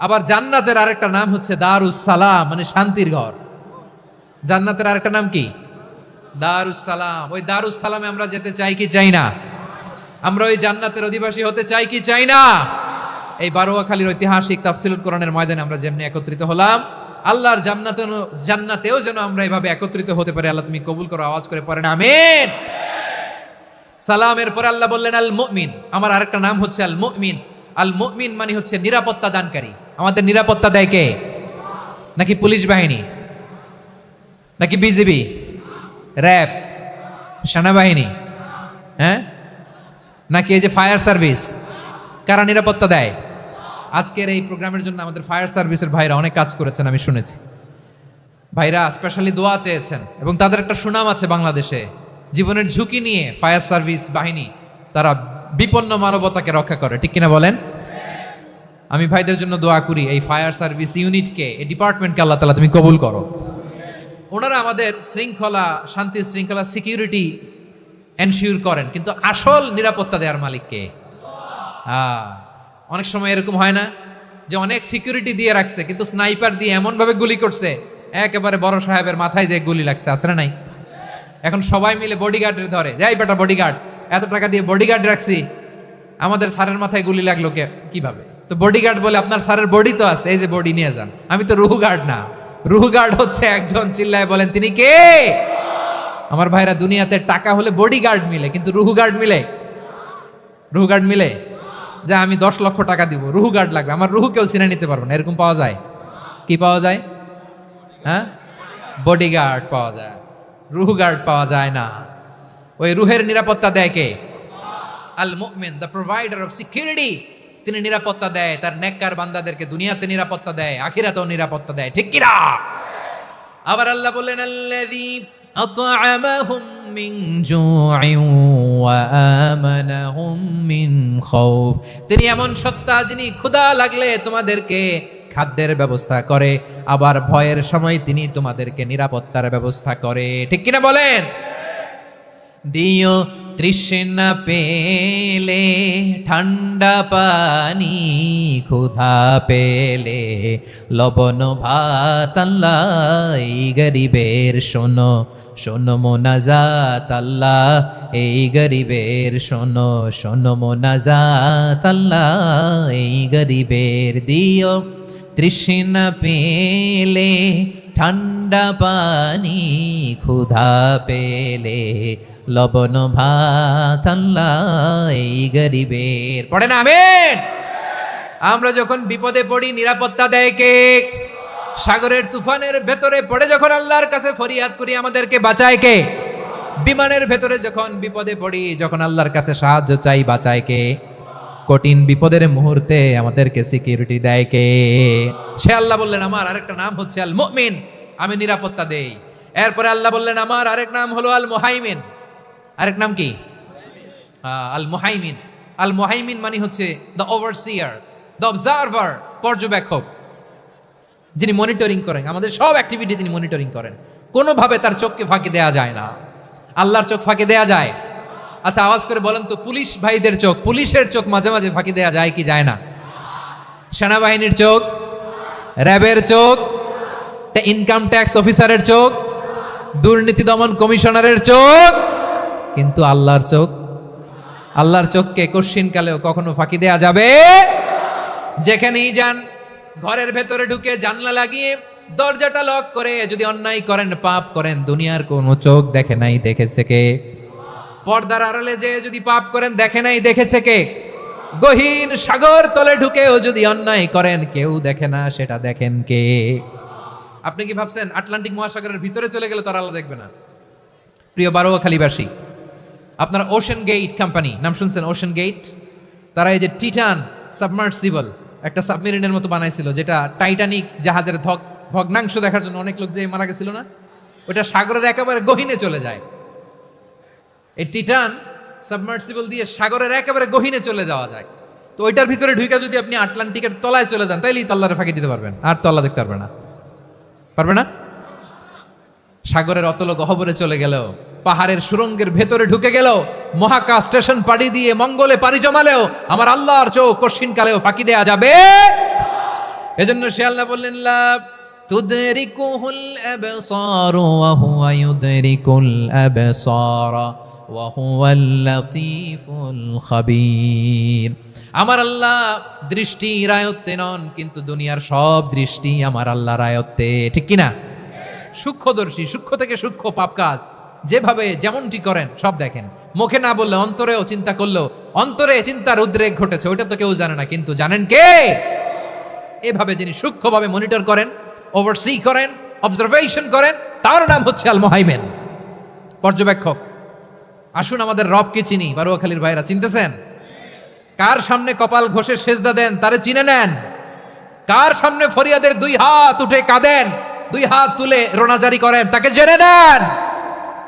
আবার জান্নাতের আরেকটা নাম হচ্ছে দারুস সালাম, মানে শান্তির ঘর। জান্নাতের আরেকটা নাম কি? দারুস সালাম। ওই দারুস সালামে আমরা যেতে চাই কি চাই না? আমরা ওই জান্নাতের অধিবাসী হতে চাই কি চাই না? এই বারোয়াখালীর ঐতিহাসিক তাফসিলুল কোরআনের ময়দানে আমরা যেমনি একত্রিত হলাম, আল্লাহর জান্নাতেও যেন আমরা এভাবে একত্রিত হতে পারি। আল্লাহ তুমি কবুল করো। আওয়াজ করে পড়েন আমিন। সালামের পরে আল্লাহ বললেন আল মুমিন। আমার আরেকটা নাম হচ্ছে আল মুমিন। আল মুমিন মানে হচ্ছে নিরাপত্তা দানকারী। আমাদের নিরাপত্তা দেয় কে? নাকি পুলিশ বাহিনী, নাকি বিজিবি, র্যাব, সেনাবাহিনী, হ্যাঁ, নাকি এই যে ফায়ার সার্ভিস? কারা নিরাপত্তা দেয়? আজকের এই প্রোগ্রামের জন্য আমাদের ফায়ার সার্ভিসের ভাইরা অনেক কাজ করেছেন, আমি শুনেছি। ভাইরা স্পেশালি দোয়া চেয়েছেন এবং তাদের একটা সুনাম আছে বাংলাদেশে। জীবনের ঝুঁকি নিয়ে ফায়ার সার্ভিস বাহিনী তারা বিপন্ন মানবতাকে রক্ষা করে, ঠিক কিনা বলেন? আমি ভাইদের জন্য দোয়া করি, এই ফায়ার সার্ভিস ইউনিটকে, এই ডিপার্টমেন্টকে আল্লাহ তাআলা তুমি কবুল করো। ওনারা আমাদের শৃঙ্খলা, শান্তি শৃঙ্খলা, সিকিউরিটি এনশিওর করেন, কিন্তু আসল নিরাপত্তা দেওয়ার মালিক কে? অনেক সময় এরকম হয় না যে অনেক সিকিউরিটি দিয়ে রাখছে, কিন্তু স্নাইপার দিয়ে এমন ভাবে গুলি করছে একেবারে বড় সাহেবের মাথায় যে গুলি লাগছে, আসলে নাই? এখন সবাই মিলে বডিগার্ডের ধরে, যাই বেটা বডিগার্ড, এত টাকা দিয়ে বডিগার্ড রাখছি, আমাদের স্যারের মাথায় গুলি লাগলো কিভাবে? তো বডিগার্ড বলে আপনার স্যারের বডি তো আছে, এই যে বডি নিয়ে যান। আমি তো রুহু গার্ড না। রুহু গার্ড হচ্ছে একজন, চিল্লায় বলেন তিনি কে? আমার ভাইরা, দুনিয়াতে টাকা হলে বডিগার্ড মিলে, কিন্তু রুহু গার্ড মিলে? রুহু গার্ড মিলে? যে আমি 10 লক্ষ টাকা দিব, রুহু গার্ড লাগবে, আমার রুহু কেউ চিনে নিতে পারবো না, এরকম পাওয়া যায়? কি পাওয়া যায়? হ্যাঁ, বডিগার্ড পাওয়া যায়। রুহ গার্ড পাওয়া যায় না। ওই রুহের নিরাপত্তা দেয় কে? আল মুমিন, দ্য প্রোভাইডার অফ সিকিউরিটি। তিনি নিরাপত্তা দেয় তার নেককার বান্দাদেরকে, দুনিয়াতে নিরাপত্তা দেয়, আখিরাতেও নিরাপত্তা দেয়, ঠিক কি না? আবার আল্লাহ বললেন আল্লাযী আত'আমাহুম মিন জু'ইন ওয়া আমানাহুম মিন খাউফ। তিনি এমন সত্তা যিনি ক্ষুধা লাগলে তোমাদেরকে খাদ্যের ব্যবস্থা করে, আবার ভয়ের সময় তিনি তোমাদেরকে নিরাপত্তার ব্যবস্থা করে, ঠিক কিনা বলেন? দিও তৃষ্ণা পেলে ঠান্ডা পানি, ক্ষুধা পেলে লবণ ভাত, আল্লাহ এই গরিবের শোনো শোনো মোনাজাত, আল্লাহ এই গরিবের শোনো শোনো মোনাজাত, আল্লাহ এই গরিবের। দিও তৃষ্ণা পেলে ঠান্ডা পানি, ক্ষুধা পেলে লবণ ভাত, আল্লাহ এই গরিবের। পড়ে না আমিন? আমরা যখন বিপদে পড়ি নিরাপত্তা দেয় কে? সাগরের তুফানের ভেতরে পড়ে যখন আল্লাহর কাছে ফরিয়াদ করি আমাদেরকে বাঁচায় কে? বিমানের ভেতরে যখন বিপদে পড়ি, যখন আল্লাহর কাছে সাহায্য চাই, বাঁচায় কে? কঠিন বিপদের মুহূর্তে আমাদেরকে সিকিউরিটি দেয় কে? সে আল্লাহ বললেন আমার আরেকটা নাম হচ্ছে আল মুমিন, আমি নিরাপত্তা দেই। এরপরে আল্লাহ বললেন আমার আরেক নাম হলো আল মুহাইমিন। আরেক নাম কি? আল মুহাইমিন। আল মুহাইমিন মানে হচ্ছে দ্য ওভারসিয়ার, দ্য অবজারভার, পর্যবেক্ষক, যিনি মনিটরিং করেন আমাদের সব অ্যাক্টিভিটি, তিনি মনিটরিং করেন। কোনোভাবে তার চোখকে ফাঁকি দেয়া যায় না। আল্লাহর চোখ ফাঁকি দেয়া যায়? আচ্ছা আওয়াজ করে বলেন তো, পুলিশ ভাইদের চোখ, পুলিশের চোখ মাঝে মাঝে ফাঁকি দেয়া যায় কি যায় না? সেনাবাহিনীর চোখ, র্যাবের চোখ, ইনকাম ট্যাক্স অফিসারের চোখ, দুর্নীতি দমন কমিশনারের চোখ, কিন্তু আল্লাহর চোখ, আল্লাহর চোখকে কশ্চিনকালেও কখনো ফাঁকি দেয়া যাবে? যেখানেই যান, ঘরের ভেতরে ঢুকে জানলা লাগিয়ে দরজাটা লক করে যদি অন্যায় করেন, পাপ করেন, দুনিয়ার কোনো চোখ দেখে নাই, দেখেছে কে? পর্দার আড়ালে যে যদি পাপ করেন, দেখে নাই, দেখেছে কে? গহীন সাগর তলে ঢুকেও যদি অন্যায় করেন, কেউ দেখে না, সেটা দেখেন কে? আপনি কি ভাবছেন আটলান্টিক মহাসাগরের ভিতরে চলে গেলে তারা আল্লাহ দেখবে না? প্রিয় বারোয়াখালীবাসী, আপনারা ওশেন গেট কোম্পানি নাম শুনছেন? ওশেন গেট, তারা এই যে টিটান সাবমার্সিবল একটা সাবমেরিনের মতো বানাইছিল, যেটা টাইটানিক জাহাজের ভগ্নাংশ দেখার জন্য অনেক লোক যে মারা গেছিল না, ওটা সাগরের একেবারে গহীনে চলে যায়। এই টিটান সাবমার্সিবল দিয়ে সাগরের একেবারে গহীনে চলে যাওয়া যায়। তো ওইটার ভিতরে ঢুকে যদি আপনি আটলান্টিকের তলায় চলে যান, তাইলেই তো আল্লাহরে ফাঁকি দিতে পারবেন, আর তো আল্লাহ দেখতে পারবে না। পারবে না? সাগরের অতল গহ্বরে চলে গেলেও, পাহাড়ের সুরঙ্গের ভেতরে ঢুকে গেলেও, মহাকাশ স্টেশন পাড়ি দিয়ে মঙ্গলে পাড়ি জমালেও আমার আল্লাহর চোখ কশ্চিনকালেও ফাঁকি দেয়া যাবে? এজন্য সে আল্লাহ বললেন লা তুদরিকুহুল আবসার ওয়া হুয়া ইউদরিকুল আবসার ওয়া হুয়াল লাতীফুল খাবীর। আমার আল্লাহ দৃষ্টির আয়ত্তে নন, কিন্তু দুনিয়ার সব দৃষ্টি আমার আল্লাহর আয়ত্তে, ঠিক কিনা? সূক্ষ্মদর্শী, সূক্ষ্ম থেকে সূক্ষ্ম পাপ কাজ যেভাবে যেমনটি করেন সব দেখেন। মুখে না বললে অন্তরেও চিন্তা করলেও অন্তরে চিন্তার উদ্রেক ঘটেছে, ওইটা তো কেউ জানে না, কিন্তু জানেন কে? এভাবে যিনি সূক্ষ্মভাবে মনিটর করেন, ওভারসি করেন, অবজারভেশন করেন, তার নাম হচ্ছে আল মুহাইমিন, পর্যবেক্ষক। আসুন আমাদের রবকে চিনি। বারোয়াখালীর ভাইরা চিনতেছেন? কার সামনে কপাল ঘষে সেজদা দেন তারে চিনে নেন। কার সামনে ফরিয়াদের দুই হাত উঠে কাঁদেন, দুই হাত তুলে রোনাজারি করেন, তাকে জেনে নেন।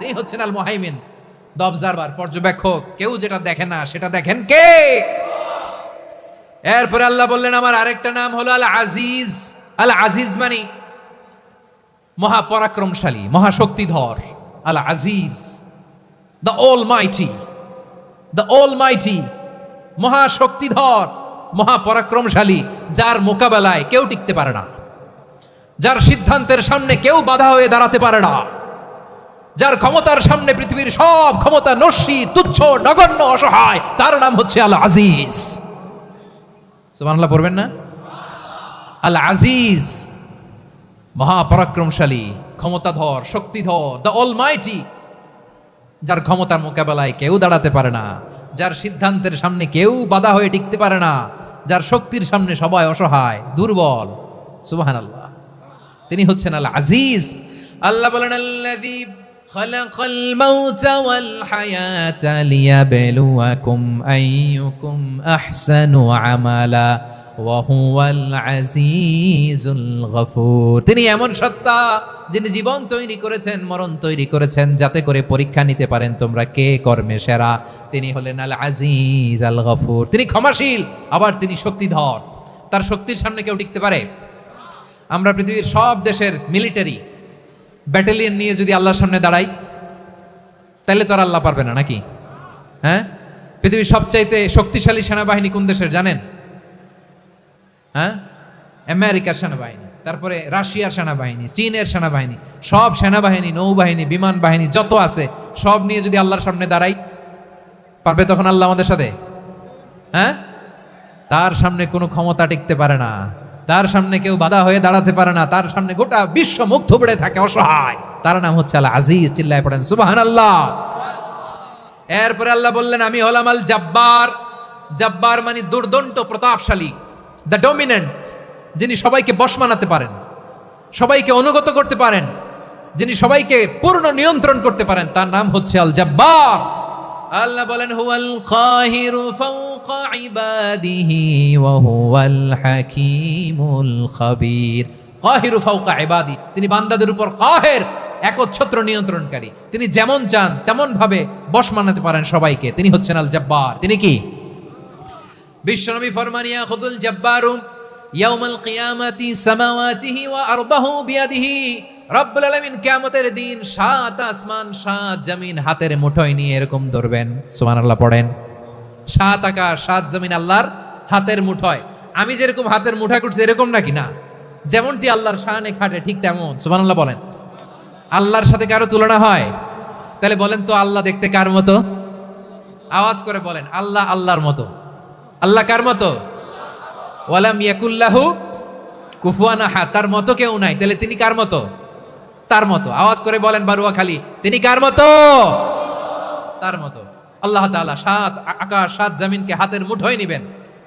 এই হচ্ছেন আল মুহাইমিন, দ্য অবজারভার, পর্যবেক্ষক। কেউ যেটা দেখে না সেটা দেখেন কে? এরপরে আল্লাহ বললেন আমার আরেকটা নাম হলো আল আজিজ। আল আজিজ মানে মহাপরাক্রমশালী, মহাশক্তিধর। আল আজিজ, দ্য অলমাইটি, দ্য অলমাইটি, মহাশক্তিধর, মহাপরাক্রমশালী, যার মোকাবেলায় কেউ টিকতে পারে না, যার সিদ্ধান্তের সামনে কেউ বাধা হয়ে দাঁড়াতে পারে না, যার ক্ষমতার সামনে পৃথিবীর সব ক্ষমতা নস্যি, তুচ্ছ, নগণ্য, অসহায়, তার নাম হচ্ছে আল আজিজ। সুবহানাল্লাহ পড়বেন না? আল আজিজ, মহাপরাক্রমশালী, ক্ষমতাধর, শক্তিধর, দ্য অলমাইটি, যার ক্ষমতার মোকাবেলায় কেউ দাঁড়াতে পারে না, যার সিদ্ধান্তের সামনে কেউ বাধা হয়ে টিকতে পারে না, যার শক্তির সামনে সবাই অসহায়, দুর্বল। সুবহানাল্লাহ, তিনি হচ্ছেন আল আজিজ। আল্লাহ বলেন আল্লাযী খালাকাল মাউতা ওয়াল হায়াতা লিয়াবলুয়াকুম আইয়ুকুম আহসানু আমালা ওয়া হুয়াল আজিজুল গফুর। তিনি এমন সত্তা যিনি জীবন তৈরি করেছেন, মরণ তৈরি করেছেন, যাতে করে পরীক্ষা নিতে পারেন তোমরা কে কর্মে সেরা। তিনি হলেন আল আজিজ আল গফুর। তিনি ক্ষমাশীল, আবার তিনি শক্তিধর। তার শক্তির সামনে কেউ টিকতে পারে? আমরা পৃথিবীর সব দেশের মিলিটারি ব্যাটালিয়ন নিয়ে যদি আল্লাহর সামনে দাঁড়াই, তাহলে তো আর আল্লাহ পারবে না নাকি? হ্যাঁ, পৃথিবীর সবচাইতে শক্তিশালী সেনাবাহিনী কোন দেশের জানেন? হ্যাঁ, আমেরিকার সেনাবাহিনী, তারপরে রাশিয়ার সেনাবাহিনী, চীনের সেনাবাহিনী, সব সেনাবাহিনী, নৌবাহিনী, বিমান বাহিনী যত আছে সব নিয়ে যদি আল্লাহর সামনে দাঁড়াই, পারবে তখন আল্লাহ আমাদের সাথে? হ্যাঁ, তার সামনে কোনো ক্ষমতা টিকতে পারে না, তার সামনে কেউ বাধা হয়ে দাঁড়াতে পারে না, তার সামনে গোটা বিশ্ব মুখ থুবড়ে থাকে অসহায়। তার নাম হচ্ছে আল আজিজ। চিল্লায় পড়েন সুবহানাল্লাহ। এরপরে আল্লাহ বললেন আমি হলাম আল জাব্বার। জাব্বার মানে দুর্দণ্ড প্রতাপশালী, দ্য ডমিনেন্ট, যিনি সবাইকে বশ মানাতে পারেন, সবাইকে অনুগত করতে পারেন, যিনি সবাইকে পূর্ণ নিয়ন্ত্রণ করতে পারেন, তার নাম হচ্ছে আল জাব্বার। আল্লাহ বলেন হুয়াল কাহিরু ফাওকা ইবাদিহি ওয়া হুয়াল হাকীমুল খাবীর। কাহিরু ফাওকা ইবাদি, তিনি বান্দাদের উপর কাহের, একচ্ছত্র নিয়ন্ত্রণকারী। তিনি যেমন চান তেমন ভাবে বশ মানাতে পারেন সবাইকে। তিনি হচ্ছেন আল জাব্বার। তিনি কি? বিশ্বনবী ফরমান ইয়াখুদুল জাব্বারু ইয়াউমাল কিয়ামাতি সামাওয়াতিহি ওয়া আরদাহু বিয়াদিহি। রব্বুল আলামিন কিয়ামতের দিন 7 আসমান 7 জমিন হাতের মুঠোয় নিয়ে এরকম ধরবেন। সুবহানাল্লাহ পড়েন। 7 আকাশ 7 জমিন আল্লাহর হাতের মুঠোয়। আমি যেরকম হাতের মুঠা করছি এরকম নাকি? না, যেমনটি আল্লাহর শানে খাটে ঠিক তেমন। সুবহানাল্লাহ বলেন। আল্লাহর সাথে কারো তুলনা হয়? তাহলে বলেন তো আল্লাহ দেখতে কার মতো? আওয়াজ করে বলেন আল্লাহ আল্লাহর মতো। আল্লাহ কার মতো? ওয়ালাম ইয়াকুল্লাহু কুফুয়ান আহাদ, তার মতো কেউ নাই। তাহলে তিনি কার মতো? তার মতো। আওয়াজ করে বলেন বারুয়াখালী, তিনি কার মতো? তার মতো। আল্লাহ তাআলা 7 আকাশ 7 জমিনকে হাতের মুঠোয় নেবেন,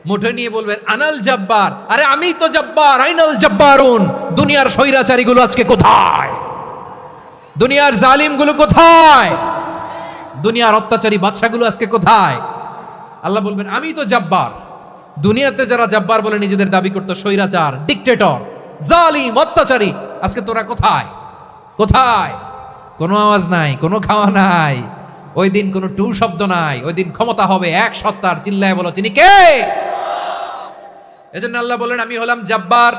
মুঠোয় নিয়ে বলবেন আনাল জাব্বার। আরে আমি তো জাব্বার, আইনাল জাব্বারুন। দুনিয়ার স্বৈরাচারীগুলো আজকে কোথায়? দুনিয়ার জালিমগুলো কোথায়? দুনিয়ার অত্যাচারী বাদশাগুলো আজকে কোথায়? আল্লাহ বলবেন আমি তো জাব্বার। দুনিয়াতে যারা জাব্বার বলে নিজেদের দাবি করতো, স্বৈরাচার, ডিক্টেটর, জালিম, অত্যাচারী, আজকে তোরা কোথায়? কোথায়? কোনো আওয়াজ নাই, কোনো খাওয়া নাই, ওই দিন কোনো টু শব্দ নাই। ওই দিন ক্ষমতা হবে এক সত্তার। চিল্লায় বলো তিনি কে? এজন্য আল্লাহ বললেন আমি হলাম জাব্বার।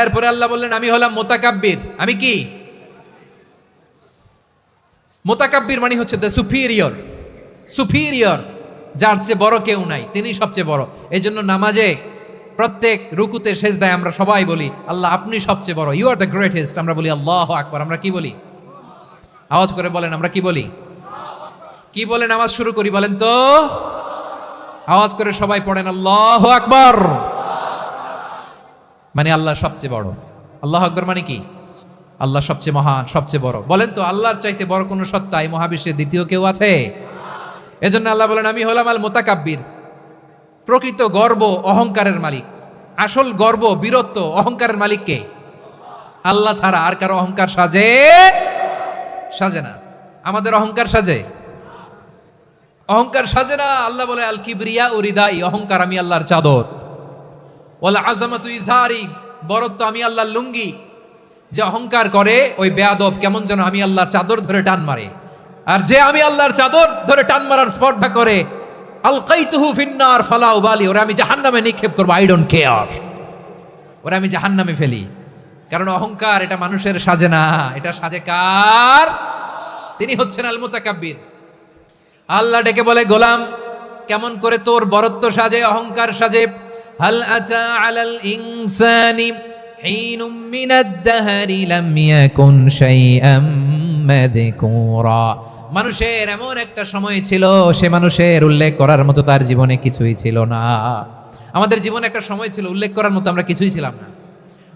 এরপরে আল্লাহ বললেন আমি হলাম মুতাকাব্বির। আমি কি? মুতাকাব্বির মানে হচ্ছে দ্য সুপিরিয়র। সুপিরিয়র, যার চেয়ে বড় কেউ নাই, তিনি সবচেয়ে বড়। এই জন্য নামাজে প্রত্যেক রুকুতে সেজদায় আমরা সবাই বলি আল্লাহ আপনি সবচেয়ে বড়, ইউ আর দ্য গ্রেটেস্ট। আমরা বলি আল্লাহু আকবার। আমরা কি বলি? আওয়াজ করে বলেন আমরা কি বলি? কি বলে নামাজ শুরু করি বলেন তো? আওয়াজ করে সবাই পড়েন আল্লাহু আকবার। মানে আল্লাহ সবচেয়ে বড়। আল্লাহু আকবার মানে কি? আল্লাহ সবচেয়ে মহান, সবচেয়ে বড়। বলেন তো আল্লাহর চাইতে বড় কোনো সত্তা এই মহাবিশ্বে দ্বিতীয় কেউ আছে? এজন্য আল্লাহ বলেন আমি হলাম আল মুতাকাব্বির। প্রকৃত গর্ব অহংকারের মালিক। আসল গর্ব, বীরত্ব, অহংকারের মালিক কে? আল্লাহ ছাড়া আর কারো অহংকার সাজে? সাজে না। আমাদের অহংকার সাজে? অহংকার সাজে না। আল্লাহ বলে আল কিবরিয়া ও রিদাই, অহংকার আমি আল্লাহর চাদর। ওয়াল আযামাতু ইজারি, বরত্ব আমি আল্লাহর লুঙ্গি। যে অহংকার করে ওই বেয়াদব কেমন যেন আমি আল্লাহর চাদর ধরে টান মারে। আর যে আমি আল্লাহর চাদর ধরে টান মারার স্পর্ধা করে আলকাইতুহু ফিন্নার ফালা উবালি, ওরা আমি জাহান্নামে নিক্ষেপ করবো, আই ডোন্ট কেয়ার, ওরা আমি জাহান্নামে ফেলি। কারণ অহংকার এটা মানুষের সাজে না, এটা সাজে কার? তিনি হচ্ছেন আল মুতাকাব্বির। আল্লাহ ডেকে বলে গোলাম কেমন করে তোর বরত্ব সাজে, অহংকার সাজে? হাল আতা আলাল ইনসানি হিনুম মিনাদ দাহরি লাম ইয়াকুন শাইআম মাযকুরা। মানুষের এমন একটা সময় ছিল, সে মানুষের উল্লেখ করার মতো তার জীবনে কিছুই ছিল না। আমাদের জীবনে একটা সময় ছিল উল্লেখ করার মতো আমরা কিছুই ছিলাম না।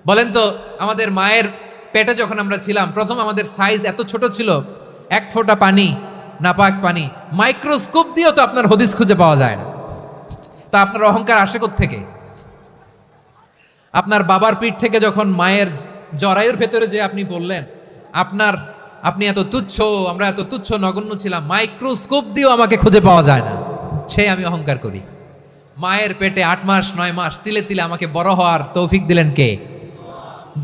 বলেন তো আমাদের মায়ের পেটে যখন আমরা ছিলাম, প্রথম আমাদের সাইজ এত ছোট ছিল, 1 ফোঁটা পানি, নাপাক পানি, মাইক্রোস্কোপ দিয়েও তো আপনার হদিস খুঁজে পাওয়া যায় না। তা আপনার অহংকার আসে কোত্থেকে? আপনার বাবার পিঠ থেকে যখন মায়ের জরায়ুর ভেতরে যে আপনি বললেন আপনার আপনি এত তুচ্ছ, আমরা এত তুচ্ছ নগণ্য ছিলাম, মাইক্রোস্কোপ দিয়েও আমাকে খুঁজে পাওয়া যায় না, সেই আমি অহংকার করি। মায়ের পেটে 8 মাস 9 মাস তিলে তিলে আমাকে বড় হওয়ার তৌফিক দিলেন কে?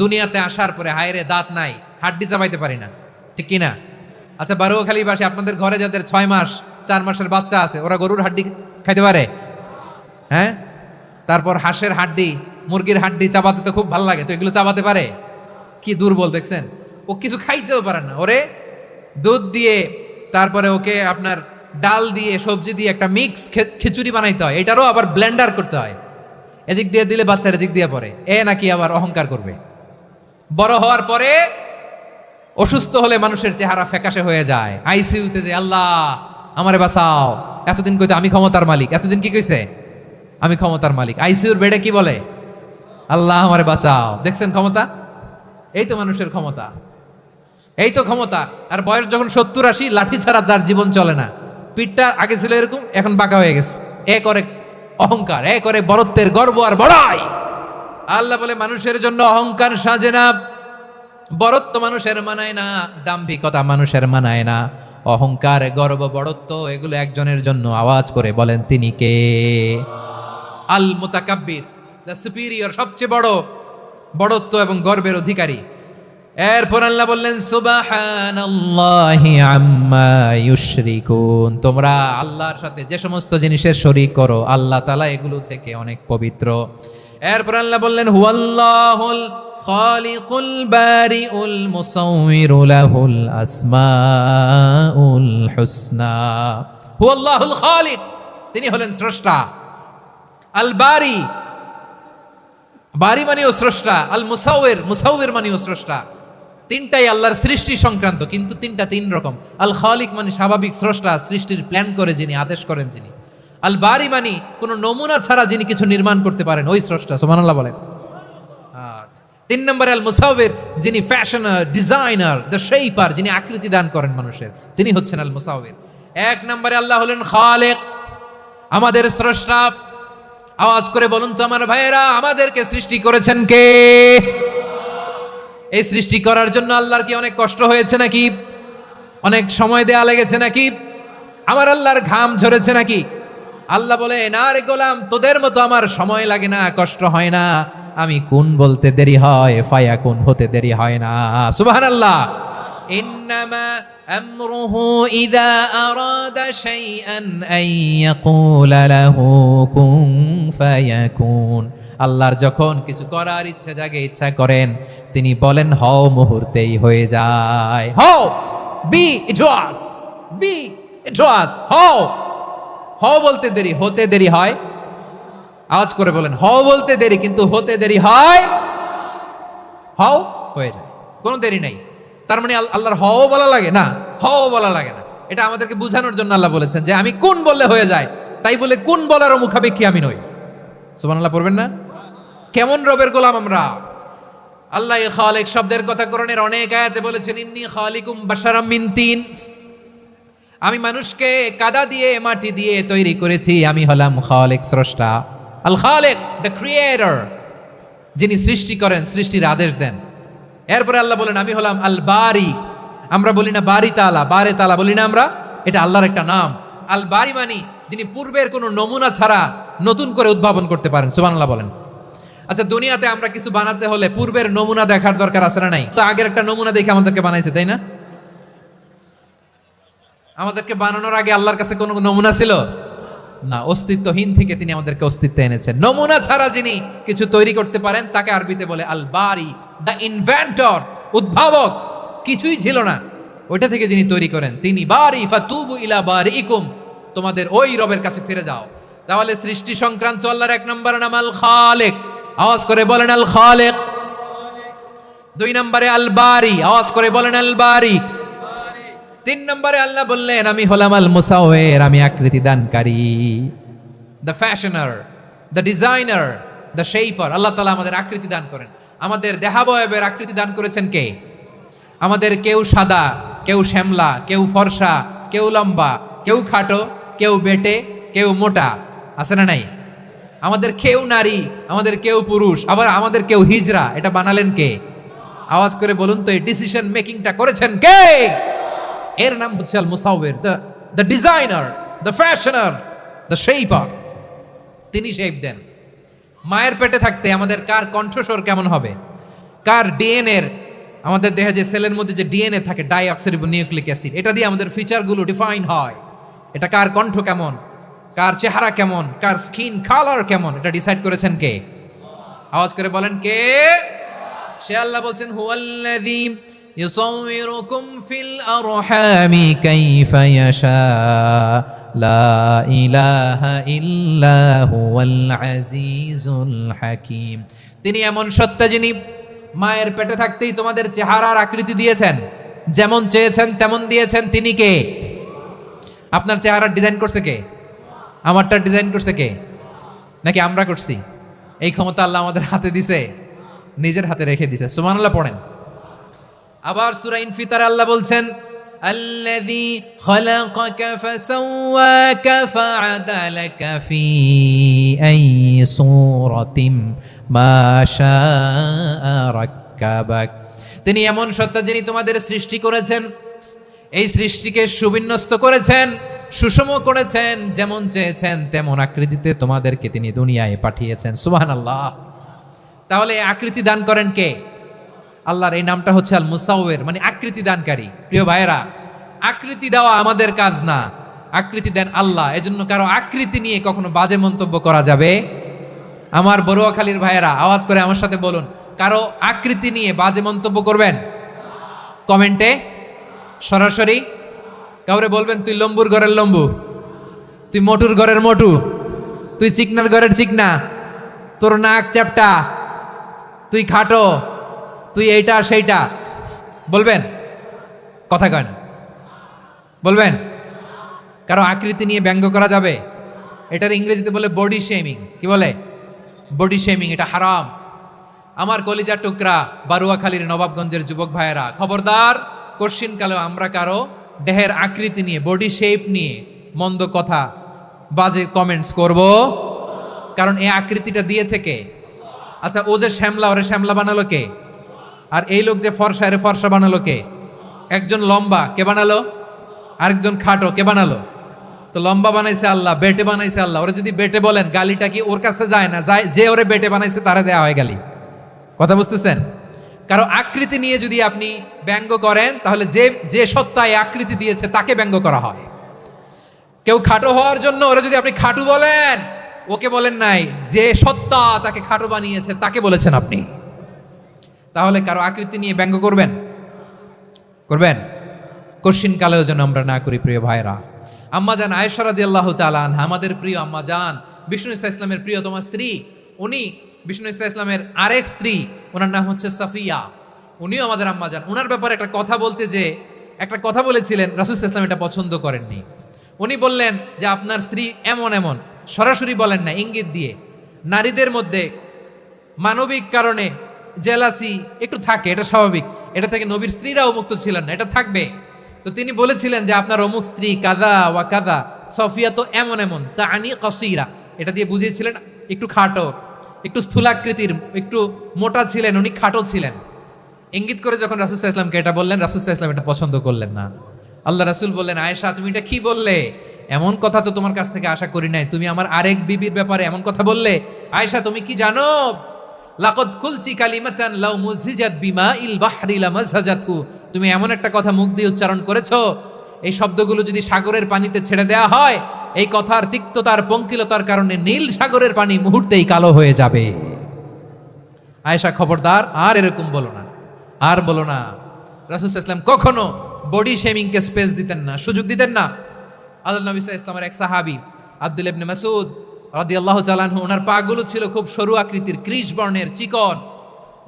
দুনিয়াতে আসার পরে হায়রে দাঁত নাই, হাড্ডি চাবাইতে পারি না, ঠিক কি না? আচ্ছা, বারুয়াখালীবাসী, আপনাদের ঘরে যাদের 6 মাস 4 মাসের বাচ্চা আছে, ওরা গরুর হাড্ডি খাইতে পারে? হ্যাঁ। তারপর হাঁসের হাড্ডি, মুরগির হাড্ডি চাবাতে তো খুব ভালো লাগে, তো এগুলো চাবাতে পারে? কি দুর্বল দেখছেন, ও কিছু খাইতেও পারে না। ওরে দুধ দিয়ে, তারপরে ওকে আপনার ডাল দিয়ে, সবজি দিয়ে একটা মিক্স খিচুড়ি বানাইতে হয়, এটারও আবার ব্লেন্ডার করতে হয়। এদিক দিয়ে দিলে বাচ্চার এদিক দিয়ে পড়ে, এ নাকি আবার অহংকার করবে। বড় হওয়ার পরে অসুস্থ হলে মানুষের চেহারা ফ্যাকাশে হয়ে যায়, আইসিইউতে যে আল্লাহ আমারে বাঁচাও, এতদিন কইতে আমি ক্ষমতার মালিক, এতদিন কি কইছে আমি ক্ষমতার মালিক, আইসিইউর বেডে কি বলে আল্লাহ আমারে বাঁচাও। দেখছেন ক্ষমতা? এই তো মানুষের ক্ষমতা, এই তো ক্ষমতা। আর বয়স যখন 70-80, লাঠি ছাড়া যার জীবন চলে না, পিঠটা আগে ছিল এরকম, এখন বাঁকা হয়ে গেছে, এ করে অহংকার, এ করে বড়ত্বের গর্ব আর বড়াই। আল্লাহ বলে মানুষের জন্য অহংকার সাজে না, বড়ত্ব মানুষের মানায় না, দাম্ভিকতা মানুষের মানায় না, অহংকার গর্ব বড়ত্ব এগুলো একজনের জন্য। আওয়াজ করে বলেন তিনি কে? আল মুতাকাব্বির, দ্য সুপিরিয়র, সবচেয়ে বড় বড়ত্ব এবং গর্বের অধিকারী। এরপর আল্লাহ বললেন সুবহানাল্লাহি আম্মা ইউশরিকুন, তোমরা আল্লাহর সাথে যে সমস্ত জিনিসের শরীক করো, আল্লাহ তাআলা এগুলো থেকে অনেক পবিত্র। এরপর আল্লাহ বললেন হুয়াল্লাহুল খালিকুল বারিউল মুসাউমিরু লাহুল আসমাউল হুসনা। হুয়াল্লাহুল খালিক, তিনি হলেন স্রষ্টা। আল বারি, বারি মানেও স্রষ্টা। আল মুসাউইর, মুসাউইর মানেও স্রষ্টা। তিনটাই আল্লাহর সৃষ্টি সংক্রান্ত, কিন্তু তিনটা তিন রকম। আল খালিক মানে স্বাভাবিক স্রষ্টা, সৃষ্টির প্ল্যান করে যিনি, আদেশ করেন যিনি। আল বারি মানে কোনো নমুনা ছাড়া যিনি কিছু নির্মাণ করতে পারেন, ওই স্রষ্টা। সুবহানাল্লাহ বলেন। আর 3 নম্বরে আল মুসাউইর, যিনি ফ্যাশনার, ডিজাইনার, দ্য শেপার, যিনি আকৃতি দান করেন মানুষের, তিনি হচ্ছেন আল মুসাউইর। 1 নম্বরে আল্লাহ হলেন খালিক, আমাদের স্রষ্টা। আওয়াজ করে বলুন তো আমার ভাইয়েরা, আমাদেরকে সৃষ্টি করেছেন কে? এই সৃষ্টি করার জন্য আল্লাহর কি অনেক কষ্ট হয়েছে নাকি? অনেক সময় দেয়া লেগেছে নাকি? আমার আল্লাহর ঘাম ঝরেছে নাকি? আল্লাহ বলে, না রে গোলাম, তোদের মতো আমার সময় লাগে না, কষ্ট হয় না। আমি কোন বলতে দেরি হয়, ফায়াকুন হতে দেরি হয় না। সুবহানাল্লাহ। ইন্নামা আমরুহু ইযা আরাদা শাইআন আন ইয়াকুলা লাহু কুন ফায়াকুন। আল্লাহর যখন কিছু করার ইচ্ছা জাগে, ইচ্ছা করেন, তিনি বলেন হও, মুহূর্তেই হয়ে যায়। হও, বি ইট ওয়াজ, বি ইট ওয়াজ। হও, হও বলতে দেরি, হতে দেরি হয়। আওয়াজ করে বলেন, হও বলতে দেরি, কিন্তু হতে দেরি হয়। হও হয়ে যায়, কোনো দেরি নাই। তার মানে আল্লাহর হও বলা লাগে না, হও বলা লাগে না। এটা আমাদেরকে বোঝানোর জন্য আল্লাহ বলেছেন যে আমি কোন বললে হয়ে যায়, তাই বলে কোন বলারও মুখাপেক্ষী আমি নই। সুবহানাল্লাহ পড়বেন না? কেমন রবের গোলাম আমরা। আল্লাহ খালিক শব্দের কথা কোরআনের অনেক আয়াতে বলেছেন, ইন্নী খালিকুম বাশারাম মিন তিন, আমি মানুষকে কাদা দিয়ে, মাটি দিয়ে তৈরি করেছি, আমি হলাম খালিক, স্রষ্টা। আল খালিক, দ্য ক্রিয়েটর, যিনি সৃষ্টি করেন, সৃষ্টির আদেশ দেন। এরপরে আল্লাহ বলেন আমি হলাম আল বারি। আমরা বলি না বারি তাআলা, বারে তাআলা বলি না আমরা, এটা আল্লাহর একটা নাম। আল বারি মানি যিনি পূর্বের কোনো নমুনা ছাড়া নতুন করে উদ্ভাবন করতে পারেন। সুবহানাল্লাহ বলেন। আচ্ছা, দুনিয়াতে আমরা কিছু বানাতে হলে পূর্বের নমুনা দেখার দরকার আছে না নাই? তো আগের একটা নমুনা দেখে আমাদেরকে বানাইছে, তাই না? আমাদেরকে বানানোর আগে আল্লাহর কাছে কোনো নমুনা ছিল না, অস্তিত্বহীন থেকে তিনি আমাদেরকে অস্তিত্ব এনেছেন। নমুনা ছাড়া যিনি কিছু তৈরি করতে পারেন, তাকে আরবিতে বলে আল বারি, দ্য ইনভেন্টর, উদ্ভাবক। কিছুই ছিল না, ওইটা থেকে যিনি তৈরি করেন, তিনি বারি। ফাতুবু ইলা বারিইকুম, তোমাদের ওই রবের কাছে ফিরে যাও। তাহলে সৃষ্টি সংক্রান্ত আল্লাহর 1 নম্বর নাম আল খালিক। আওয়াজ করে বলেন আল খালিক। 2 নম্বরে আল বারি। আওয়াজ করে বলেন আল বারি। 3 নম্বরে আল্লাহ বললেন আমি হলাম আল মুসাউইর, আমি আকৃতি দানকারী, the fashioner, the designer, the shaper. আল্লাহ তাআলা আমাদের আকৃতি দান করেন। আমাদের দেহাবয়বের আকৃতি দান করেছেন কে? আমাদের কেউ সাদা, কেউ শ্যামলা, কেউ ফর্সা, কেউ লম্বা, কেউ খাটো, কেউ বেটে, কেউ মোটা, আছে না নাই? আমাদের কেউ নারী, আমাদের কেউ পুরুষ, আবার আমাদের কেউ হিজড়া। এটা বানালেন কে? আওয়াজ করে বলুন তো এই ডিসিশন মেকিংটা করেছেন কে? এর নাম হচ্ছে আল মুসাউবির, the designer, the fashioner, the shaper. তিনি শেপ দেন। মায়ের পেটে থাকতে আমাদের কার কণ্ঠস্বর কেমন হবে, কার ডিএনএ, আমাদের দেহে যে সেলের মধ্যে যে ডিএনএ থাকে ডাইঅক্সিরিবো নিউক্লিক অ্যাসিড, এটা দিয়ে আমাদের ফিচারগুলো ডিফাইন হয়। এটা কার কণ্ঠ কেমন, কার চেহারা কেমন, কার স্কিন কালার কেমন, এটা ডিসাইড করেছেন কে? আওয়াজ করে বলেন কে? সে আল্লাহ বলছেন হুয়াল্লাযী ইউসাউবিরুকুম ফিল আরহামি কাইফা ইয়াশা লা ইলাহা ইল্লা হুয়াল আজিজুল হাকীম। তিনি এমন সত্তা যিনি মায়ের পেটে থাকতেই তোমাদের চেহারার আকৃতি দিয়েছেন, যেমন চেয়েছেন তেমন দিয়েছেন। তিনি কে? আপনার চেহারা ডিজাইন করছে কে? আমারটা ডিজাইন করছে কে? নাকি আমরা করছি? এই ক্ষমতা আল্লাহ আমাদের হাতে দিছে, নিজের হাতে রেখে দিছে। সুবহানাল্লাহ পড়েন। আবার সূরা ইনফিতারে আল্লাহ বলছেন আল্লাযী খালাকাকা ফাসাওয়াকা ফাআদালাকা ফি আইয়ি সূরাতিন মা শাআ রাক্কাবাক। তিনি এমন সত্তা যিনি তোমাদের সৃষ্টি করেছেন, এই সৃষ্টিকে সুবিন্যস্ত করেছেন, সুষম করেছেন, যেমন চেয়েছেন তেমন আকৃতিতে তোমাদেরকে তিনি দুনিয়ায় পাঠিয়েছেন। সুবহানাল্লাহ। তাহলে আকৃতি দান করেন কে? আল্লাহর এই নামটা হচ্ছে আল মুসাউবির, মানে আকৃতি দানকারী। প্রিয় ভাইয়েরা, আকৃতি দেওয়া আমাদের কাজ না, আকৃতি দেন আল্লাহ। এজন্য কারো আকৃতি নিয়ে কখনো বাজে মন্তব্য করা যাবে? আমার বড়ুয়াখালীর ভাইয়েরা আওয়াজ করে আমার সাথে বলুন, কারো আকৃতি নিয়ে বাজে মন্তব্য করবেন? কমেন্টে সরাসরি কাউরে বলবেন তুই লম্বুর ঘরের লম্বু, তুই মোটুর ঘরের মোটু, তুই চিকনার ঘরের চিকনা, তোর নাক চ্যাপটা, তুই খাটো, তুই এইটা সেইটা বলবেন? কথা কয় না, বলবেন? কারো আকৃতি নিয়ে ব্যঙ্গ করা যাবে? এটার ইংরেজিতে বলে বডি শেমিং। কি বলে? Body shaming. এটা হারাম। আমার কলিজার টুকরা বারুয়াখালীর নবাবগঞ্জের যুবক ভাইয়েরা, খবরদার, কোশ্চিনকালেও আমরা কারো দেহের আকৃতি নিয়ে, বডি শেপ নিয়ে মন্দ কথা, বাজে কমেন্টস করব? কারণ এই আকৃতিটা দিয়েছে কে? আচ্ছা, ও যে শ্যামলা, ওরে শ্যামলা বানালো কে? আর এই লোক যে ফর্সা, এরে ফর্সা বানালো কে? একজন লম্বা, কে বানালো? আরেকজন খাটো, কে বানালো? তো লম্বা বানাইছে আল্লাহ, বেটে বানাইছে আল্লাহ। ওরে যদি বেটে বলেন, গালিটা কি ওর কাছে যায় না? যায়। যে ওরে বেটে বানাইছে তারা দেয়া হয় গালি। কথা বুঝতেছেন? কারো আকৃতি নিয়ে যদি আপনি ব্যঙ্গ করেন, তাহলে যে যে সত্তায় আকৃতি দিয়েছে তাকে ব্যঙ্গ করা হয়। কেউ খাটো হওয়ার জন্য ওরা যদি আপনি খাটু বলেন, ওকে বলেন নাই, যে সত্তা তাকে খাটো বানিয়েছে তাকে বলেছেন আপনি। তাহলে কারো আকৃতি নিয়ে ব্যঙ্গ করবেন? করবেন? কোশ্চিন কালেও যেন আমরা না করি। প্রিয় ভাইরা, আম্মা জান আয়েশা রাদিয়াল্লাহু তাআলা আনহা, আমাদের প্রিয় আম্মা জান, বিষ্ণু ইসা ইসলামের প্রিয়তমা স্ত্রী, উনি বিষ্ণু ইসা ইসলামের আরেক স্ত্রী, ওনার নাম হচ্ছে সাফিয়া, উনিও আমাদের আম্মা জান। ওনার ব্যাপারে একটা কথা বলতে যে একটা কথা বলেছিলেন, রাসূল সাল্লাল্লাহু আলাইহি ওয়াসাল্লাম এটা পছন্দ করেননি। উনি বললেন যে আপনার স্ত্রী এমন এমন, সরাসরি বলেন না, ইঙ্গিত দিয়ে। নারীদের মধ্যে মানবিক কারণে জেলাসি একটু থাকে, এটা স্বাভাবিক। এটা থেকে নবীর স্ত্রীরাও মুক্ত ছিলেন না, এটা থাকবে। তো তিনি বলেছিলেন যে আপনার অমুক স্ত্রী কাদা ওয়া কাদা, সফিয়া তো এমন এমন, তা আনি কসিরা, এটা দিয়ে বুঝিয়েছিলেন একটু খাটো, একটু স্থূলাকৃতির, একটু মোটা ছিলেন, উনি খাটো ছিলেন। ইঙ্গিত করে যখন রাসূল সাল্লাল্লাহু আলাইহি ওয়াসাল্লামকে এটা বললেন, রাসূল সাল্লাল্লাহু আলাইহি ওয়াসাল্লাম এটা পছন্দ করলেন না। আল্লাহ রাসূল বললেন, আয়েশা তুমি এটা কি বললে? এমন কথা তো তোমার কাছ থেকে আশা করি নাই। তুমি আমার আরেক বিবির ব্যাপারে এমন কথা বললে। আয়েশা তুমি কি জানো, লাকাদ কুলতি কালিমাতান লাউ মুযিজাত বিমাইল বাহরি লামাযাজাতহু, তুমি এমন একটা কথা মুখ দিয়ে উচ্চারণ করেছো, এই শব্দগুলো যদি সাগরের পানিতে ছেড়ে দেওয়া হয়, এই কথার তিক্ততার পঙ্কিলতার কারণে নীল সাগরের পানি মুহূর্তেই কালো হয়ে যাবে। আয়েশা খবরদার, আর এরকম বলো না, আর বলো না। রাসূল সাল্লাল্লাহু আলাইহি ওয়াসাল্লাম কখনো বডি শেমিংকে স্পেস দিতেন না, সুযোগ দিতেন না। আল্লাহ নবী সাল্লাল্লাহু আলাইহি ওয়াসাল্লামের এক সাহাবী আব্দুল্লাহ ইবনে মাসউদ রাদিয়াল্লাহু তাআলা আনহু, ওনার পাগুলো ছিল খুব সরু আকৃতির, কৃষ বর্ণের, চিকন।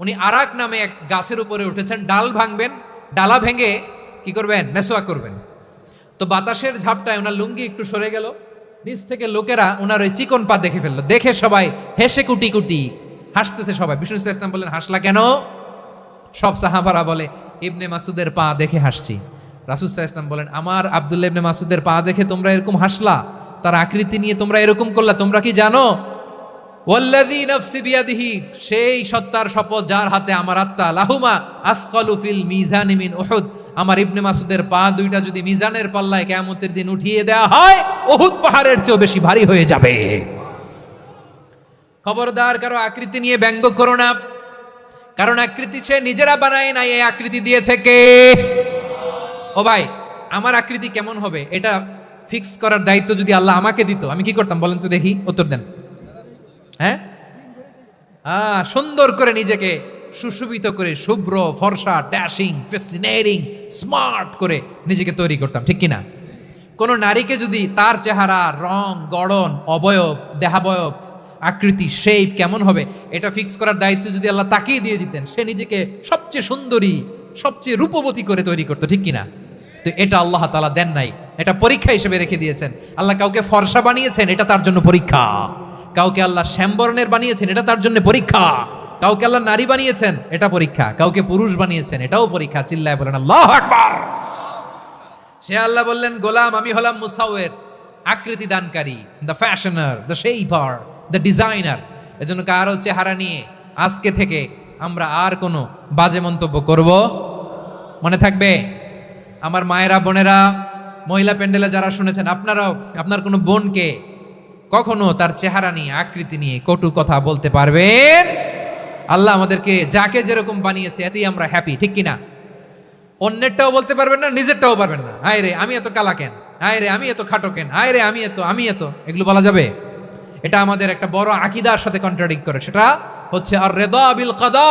উনি আরাক নামে এক গাছের উপরে উঠেছেন, ডাল ভাঙবেন, ডালা ভেঙে কি করবেন? মেসওয়াক করবেন। তো বাতাসের ঝাপটায় ওনার লুঙ্গি একটু সরে গেল, নিচ থেকে লোকেরা ওনার ওই চিকন পা দেখে ফেললো। দেখে সবাই হেসে কুটি কুটি হাসতেছে সবাই। বিষ্ণু সাল্লাল্লাহু আলাইহি ওয়াসাল্লাম বললেন, হাসলা কেন? সব সাহাবারা বলে, ইবনে মাসুদের পা দেখে হাসছি। রাসূল সাল্লাল্লাহু আলাইহি ওয়াসাল্লাম বলেন, আমার আব্দুল্লাহ ইবনে মাসুদের পা দেখে তোমরা এরকম হাসলা, তার আকৃতি নিয়ে তোমরা এরকম করলা? তোমরা কি জানো ওয়াল্লাযী নাফসি বিয়াদিহি, সেই সত্তার শপথ যার হাতে আমার আত্মা, লাহুমা আসকালু ফিল মিজানি মিন উহুদ, আমার ইবনে মাসুদের পা দুইটা যদি মিজানের পাল্লায় কিয়ামতের দিন উঠিয়ে দেওয়া হয়, উহুদ পাহাড়ের চেয়েও বেশি ভারী হয়ে যাবে। খবরদার কারো আকৃতি নিয়ে ব্যঙ্গ করো না, কারণ আকৃতি সে নিজেরা বানায় নাই, এই আকৃতি দিয়েছে কে? ও ভাই, আমার আকৃতি কেমন হবে এটা ফিক্স করার দায়িত্ব যদি আল্লাহ আমাকে দিত, আমি কি করতাম বলেন তো দেখি, উত্তর দেন। হ্যাঁ, সুন্দর করে নিজেকে সুশোভিত করে, শুভ্র ফর্সা, ড্যাশিং, ফ্যাসিনেটিং, স্মার্ট করে নিজেকে তৈরি করতাম, ঠিক কিনা? কোন নারীকে যদি তার চেহারা, রং, গড়ন, অবয়ব, দেহাবয়ব, আকৃতি, শেপ কেমন হবে এটা ফিক্স করার দায়িত্ব যদি আল্লাহ তাকেই দিয়ে দিতেন, সে নিজেকে সবচেয়ে সুন্দরী, সবচেয়ে রূপবতী করে তৈরি করতো, ঠিক কিনা? তো এটা আল্লাহ তাআলা দেন নাই, এটা পরীক্ষা হিসেবে রেখে দিয়েছেন। আল্লাহ কাউকে ফর্সা বানিয়েছেন, এটা তার জন্য পরীক্ষা। কাউকে আল্লাহ শ্যামবর্ণের বানিয়েছেন, এটা তার জন্য পরীক্ষা। কাউকে আল্লাহ নারী বানিয়েছেন, এটা পরীক্ষা। কাউকে পুরুষ বানিয়েছেন, এটাও পরীক্ষা। চিল্লায় বলেন আল্লাহু আকবার। সে আল্লাহ বললেন, গোলাম আমি হলাম মুসাওয়ির, আকৃতি দানকারী, the fashioner, the shaper, the designer. এজন্য কারো চেহারা নিয়ে আজকে থেকে আমরা আর কোনো বাজে মন্তব্য করব মনে থাকবে? আমার মায়েরা, বোনেরা, মহিলা প্যান্ডেলে যারা শুনেছেন, আপনারাও আপনার কোনো বোনকে কখনো তার চেহারা নিয়ে, আকৃতি নিয়ে কটু কথা বলতে পারবেন? আল্লাহ আমাদেরকে যাকে যেরকম বানিয়েছে এতেই আমরা হ্যাপি, ঠিক কিনা? অন্যেরটাও বলতে পারবেন না, নিজেরটাও পারবেন না। আয় রে আমি এত কালা কেন, আয় রে আমি এত খাটো কেন, আয় রে আমি এত, এগুলো বলা যাবে? এটা আমাদের একটা বড় আকীদার সাথে কন্ট্রাডিক্ট করে। সেটা হচ্ছে আর রিদা বিল কাদা,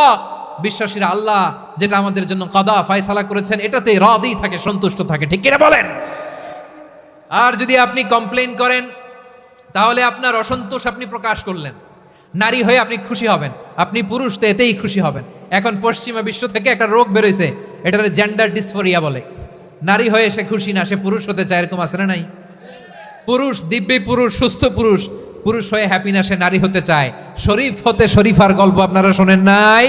বিশ্বাসীরা আল্লাহ যেটা আমাদের জন্য কাদা ফয়সালা করেছেন এটাতে রাদি থাকে, সন্তুষ্ট থাকে, ঠিক কিনা বলেন? আর যদি আপনি কমপ্লেইন করেন তাহলে আপনার অসন্তোষ আপনি প্রকাশ করলেন। নারী হয়ে আপনি খুশি হবেন, আপনি পুরুষ তো এতেই খুশি হবেন। এখন পশ্চিমা বিশ্ব থেকে একটা রোগ বেরোইছে, এটার জেন্ডার ডিসফোরিয়া বলে। নারী হয়ে সে খুশি না, সে পুরুষ হতে চায়, এরকম আছে না নাই? পুরুষ, দিব্যি পুরুষ, সুস্থ পুরুষ, পুরুষ হয়ে হ্যাপি না, সে নারী হতে চায়। শরীফ হতে শরীফার গল্প আপনারা শোনেন নাই?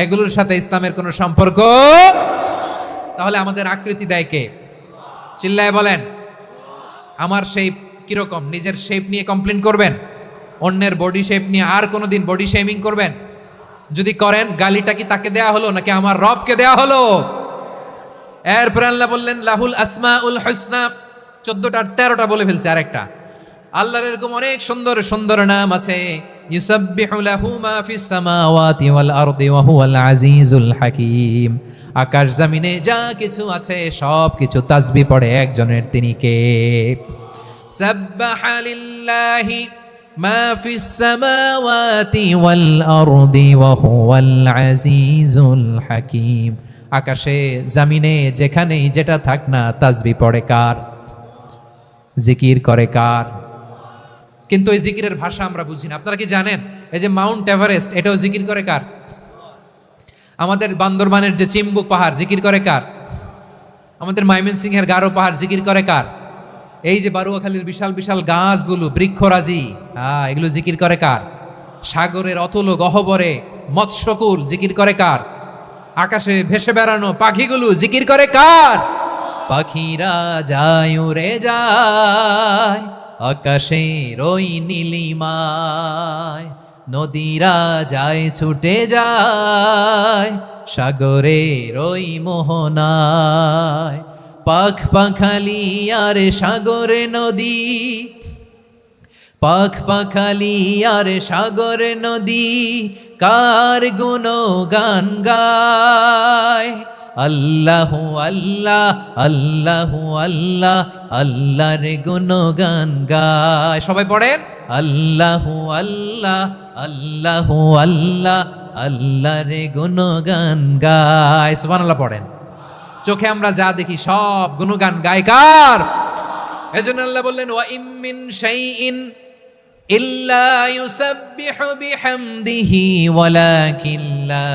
এগুলোর সাথে ইসলামের কোনো সম্পর্ক? তাহলে আমাদের আকৃতি দেয় কে? চিল্লায় বলেন। আমার শেপ কিরকম, নিজের শেপ নিয়ে কমপ্লেন করবেন? অন্যের বডি শেপ নিয়ে আর কোনোদিন বডি শেমিং করবেন? যদি করেন, গালিটা কি তাকে দেয়া হলো নাকি আমার রবকে দেয়া হলো? এরপর আল্লাহ বললেন লাহুল আসমাউল হুসনা, 14টা 13টা বলে ফেলছে, আরেকটা। আল্লাহর এরকম অনেক সুন্দর সুন্দর নাম আছে। ইউসাব্বিহু লাহু মা ফিস সামাওয়াতি ওয়াল আরদি ওয়া হুয়াল আজিজুল হাকীম। আকাশ জমিনে যা কিছু আছে সব কিছু তাসবিহ পড়ে একজনের, তিনি কে? সাব্বাহা লিল্লাহি মা ফিস সামাওয়াতি ওয়াল আরদি ওয়া হুয়াল আজিজুল হাকীম। আকাশে জমিনে যেখানেই যেটা থাক না, তাসবিহ পড়ে কার? জিকির করে কার? কিন্তু এই জিকিরের ভাষা আমরা বুঝি না। আপনারা কি জানেন এই যে মাউন্ট এভারেস্ট, এটাও জিকির করে কার? আমাদের বান্দরবানের যে চিম্বুক পাহাড়, জিকির করে কার? আমাদের ময়মনসিংহের গারো পাহাড়, জিকির করে কার? এই যে বারুয়াখালীর বিশাল বিশাল গাছগুলো, বৃক্ষরাজি, এগুলো জিকির করে কার? সাগরের অতল গহ্বরে মৎস্যকুল, জিকির করে কার? আকাশে ভেসে বেড়ানো পাখিগুলো, জিকির করে কার? পাখিরা যায় উড়ে যায় আকাশের ওই নীলিমায়, নদীরা যায় ছুটে যায় সাগরের ওই মোহনায়। পাখ পাখালি আর সাগর নদী, পাখ পাখালি আর সাগর নদী, কার গুণগান গায়? আল্লাহু আল্লাহ, আল্লাহু আল্লাহ, আল্লাহর গুণগান গায়। সবাই পড়েন আল্লাহু আল্লাহ, আল্লাহু আল্লাহ, আল্লাহর গুণগান গায়। সুবহানাল্লাহ পড়েন। চোখে আমরা যা দেখি সব গুণগান গায় কার? এজন্য আল্লাহ বললেন ওয়া ইম মিন শাইইন ইল্লা ইউসাব্বিহু বিহামদিহি ওয়ালাকিন লা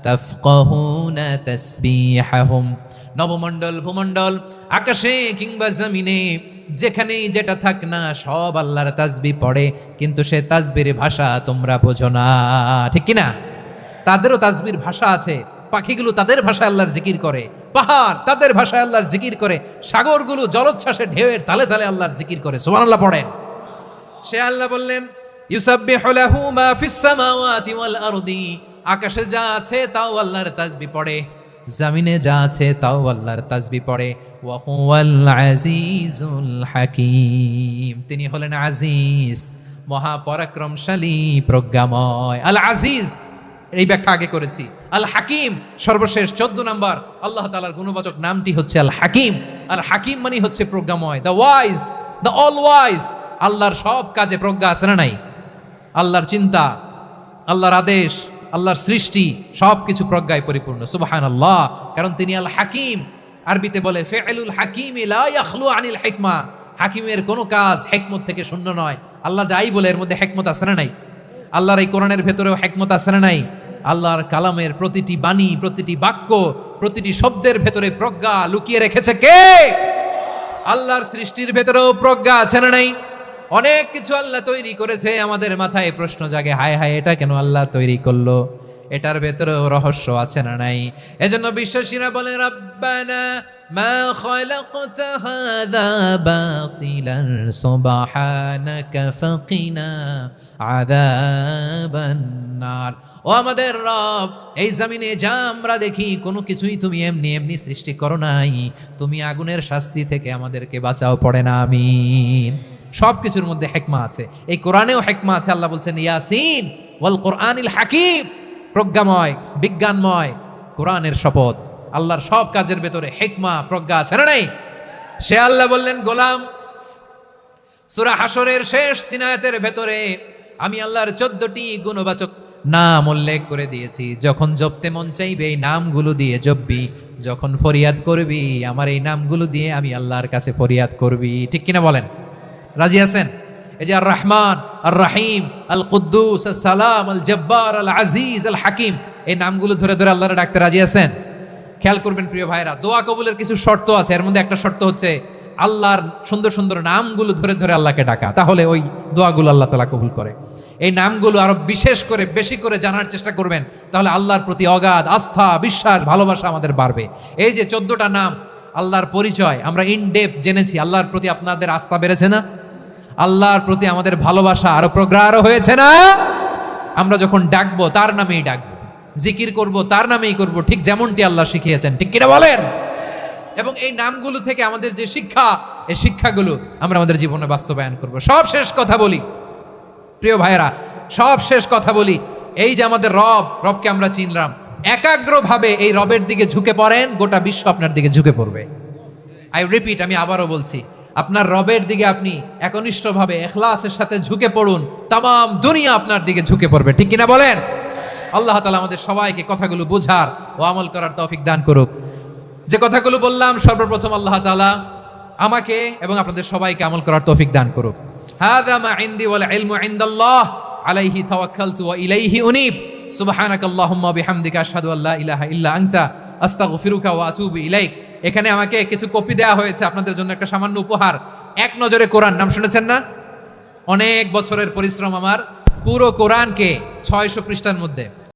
তাফকাহুনা তাসবিহাহুম। নবমণ্ডল, ভূমণ্ডল, আকাশে কিংবা জমিনে যেখানেই যেটা থাক না, সব আল্লাহর তাসবিহ পড়ে, কিন্তু সে তাসবির ভাষা তোমরা বোঝো না, ঠিক কিনা? তাদেরও তাসবির ভাষা আছে। পাখিগুলো তাদের ভাষায় আল্লাহর জিকির করে, পাহাড় তাদের ভাষায় আল্লাহর জিকির করে, সাগরগুলো জলোচ্ছ্বাসে ঢেউয়ের তালে তালে আল্লাহর জিকির করে। সুবহানাল্লাহ পড়েন। সে আল্লাহ বললেন ইউসাব্বিহু লাহু মা ফিস সামাওয়াতি ওয়াল আরদি, আকাশে যা আছে তাও আল্লাহর তাসবিহ পড়ে, জমিনে যা আছে তাও আল্লাহর তাসবিহ পড়ে। ওয়া হুয়াল আজিজুল হাকীম, তিনি হলেন আজিজ, মহাপরাক্রমশালী, প্রজ্ঞাময়। আল আজিজ এই ব্যাখ্যা আগে করেছি। আল হাকিম সর্বশেষ 14 নম্বর আল্লাহ তাআলার গুণবাচক নামটি হচ্ছে আল হাকিম। আল হাকিম মানে হচ্ছে প্রজ্ঞাময়, the wise, the all wise. আল্লাহর সব কাজে প্রজ্ঞা আছে না নাই? আল্লাহর চিন্তা, আল্লাহর আদেশ, আল্লাহর সৃষ্টি সবকিছু প্রজ্ঞায় পরিপূর্ণ। সুবহানাল্লাহ, কারণ তিনি আল হাকিম। আরবিতে বলে ফিআলুল হাকিমি লা ইয়াখলু আনিল হিকমা, হাকিমের কোনো কাজ হিকমত থেকে শূন্য নয়। আল্লাহ যাই বলে এর মধ্যে হিকমত আছে না নাই? আল্লাহর এই কোরআনের ভেতরেও হিকমত আছে না নাই? আল্লাহর কালামের প্রতিটি বাণী, প্রতিটি বাক্য, প্রতিটি শব্দের ভেতরে প্রজ্ঞা লুকিয়ে রেখেছে কে? আল্লাহর সৃষ্টির ভেতরেও প্রজ্ঞা আছে না নাই? অনেক কিছু আল্লাহ তৈরি করেছে, আমাদের মাথায় প্রশ্ন জাগে, হায় হায় এটা কেন আল্লাহ তৈরি করলো? এটার ভেতরেও রহস্য আছে না নাই? এজন্য বিশ্বাসীরা বলে রব্বানা মা খালাকতা হাযা বাতিলান সুবহানাকা ফাকিনা আযাবান নার। ও আমাদের রব, এই জমিনে যা আমরা দেখি কোনো কিছুই তুমি এমনি এমনি সৃষ্টি করো নাই, তুমি আগুনের শাস্তি থেকে আমাদেরকে বাঁচাও, পড়ে না আমিন। সব কিছুর মধ্যে হিকমা আছে, এই কোরআনেও হিকমা আছে। আল্লাহ বলছেন ইয়াসিন ওয়াল কোরআনিল হাকিম, প্রজ্ঞাময়, বিজ্ঞানময় কোরআনের শপথ। আল্লাহর সব কাজের ভেতরে হিকমা, প্রজ্ঞা আছে না নাই? সে আল্লাহ বললেন গোলাম, সূরা হাশরের শেষ 3 আয়াতের ভেতরে আমি আল্লাহর 14টি গুণবাচক নাম উল্লেখ করে দিয়েছি। যখন জপতে মন চাইবে এই নামগুলো দিয়ে জপবি, যখন ফরিয়াদ করবি আমার এই নামগুলো দিয়ে আমি আল্লাহর কাছে ফরিয়াদ করবি। ঠিক কিনা বলেন? রাজি আছেন? এই যে আর রহমান, আর রাহিম, আল কুদ্দুস, আল সালাম, আল জব্বার, আল আজিজ, আল হাকিম, এই নামগুলো ধরে ধরে আল্লাহর ডাকতে রাজি আছেন? খেয়াল করবেন প্রিয় ভাইরা, দোয়া কবুলের কিছু শর্ত আছে। এর মধ্যে একটা শর্ত হচ্ছে আল্লাহর সুন্দর সুন্দর নামগুলো ধরে ধরে আল্লাহকে ডাকা, তাহলে ওই দোয়াগুলো আল্লাহ তাআলা কবুল করে। এই নামগুলো আরো বিশেষ করে বেশি করে জানার চেষ্টা করবেন, তাহলে আল্লাহর প্রতি অগাধ আস্থা, বিশ্বাস, ভালোবাসা আমাদের বাড়বে। এই যে 14টা নাম আল্লাহর পরিচয় আমরা ইন ডেপথ জেনেছি, আল্লাহর প্রতি আপনাদের আস্থা বেড়েছে না? আল্লাহর প্রতি আমাদের ভালোবাসা আরো প্রগাঢ় হয়েছে না? আমরা যখন ডাকবো তার নামেই ডাকবো, জিকির করব তার নামেই করব, ঠিক যেমনটি আল্লাহ শিখিয়েছেন। ঠিক কিনা বলেন? এবং এই নামগুলো থেকে আমাদের যে শিক্ষা, এই শিক্ষাগুলো আমরা আমাদের জীবনে বাস্তবায়ন করব। সব শেষ কথা বলি প্রিয় ভাইরা, সব শেষ কথা বলি, এই যে আমাদের রবকে আমরা চিনলাম, একাগ্রভাবে এই রবের দিকে ঝুঁকে পড়েন, গোটা বিশ্ব আপনার দিকে ঝুঁকে পড়বে। আই রিপিট, আমি আবারও বলছি, আপনার রবের দিকে আপনি একনিষ্ঠভাবে ইখলাসের সাথে ঝুঁকে পড়ুন, তামাম দুনিয়া আপনার দিকে ঝুঁকে পড়বে। ঠিক কিনা বলেন? আল্লাহ তাআলা আমাদের সবাইকে কথাগুলো বোঝার ও আমল করার তৌফিক দান করুক। যে কথাগুলো বললাম, সর্বপ্রথম আল্লাহ তাআলা আমাকে এবং আপনাদের সবাইকে আমল করার তৌফিক দান করুক। হাযা মা ইনদি ওয়াল ইলমু ইনদাল্লাহ আলাইহি তাওয়াক্কালতু ওয়া ইলাইহি উনীব। সুবহানাকাল্লাহুম্মা বিহামদিকা আশহাদু আল্লা ইলাহা ইল্লা আনতা আস্তাগফিরুকা ওয়া আতুবু ইলাইক। এখানে আমাকে কিছু কপি দেওয়া হয়েছে আপনাদের জন্য, একটা সামান্য উপহার। এক নজরে কোরআন, নাম শুনেছেন না? অনেক বছরের পরিশ্রম আমার, পুরো কোরআনকে 600 পৃষ্ঠার মধ্যে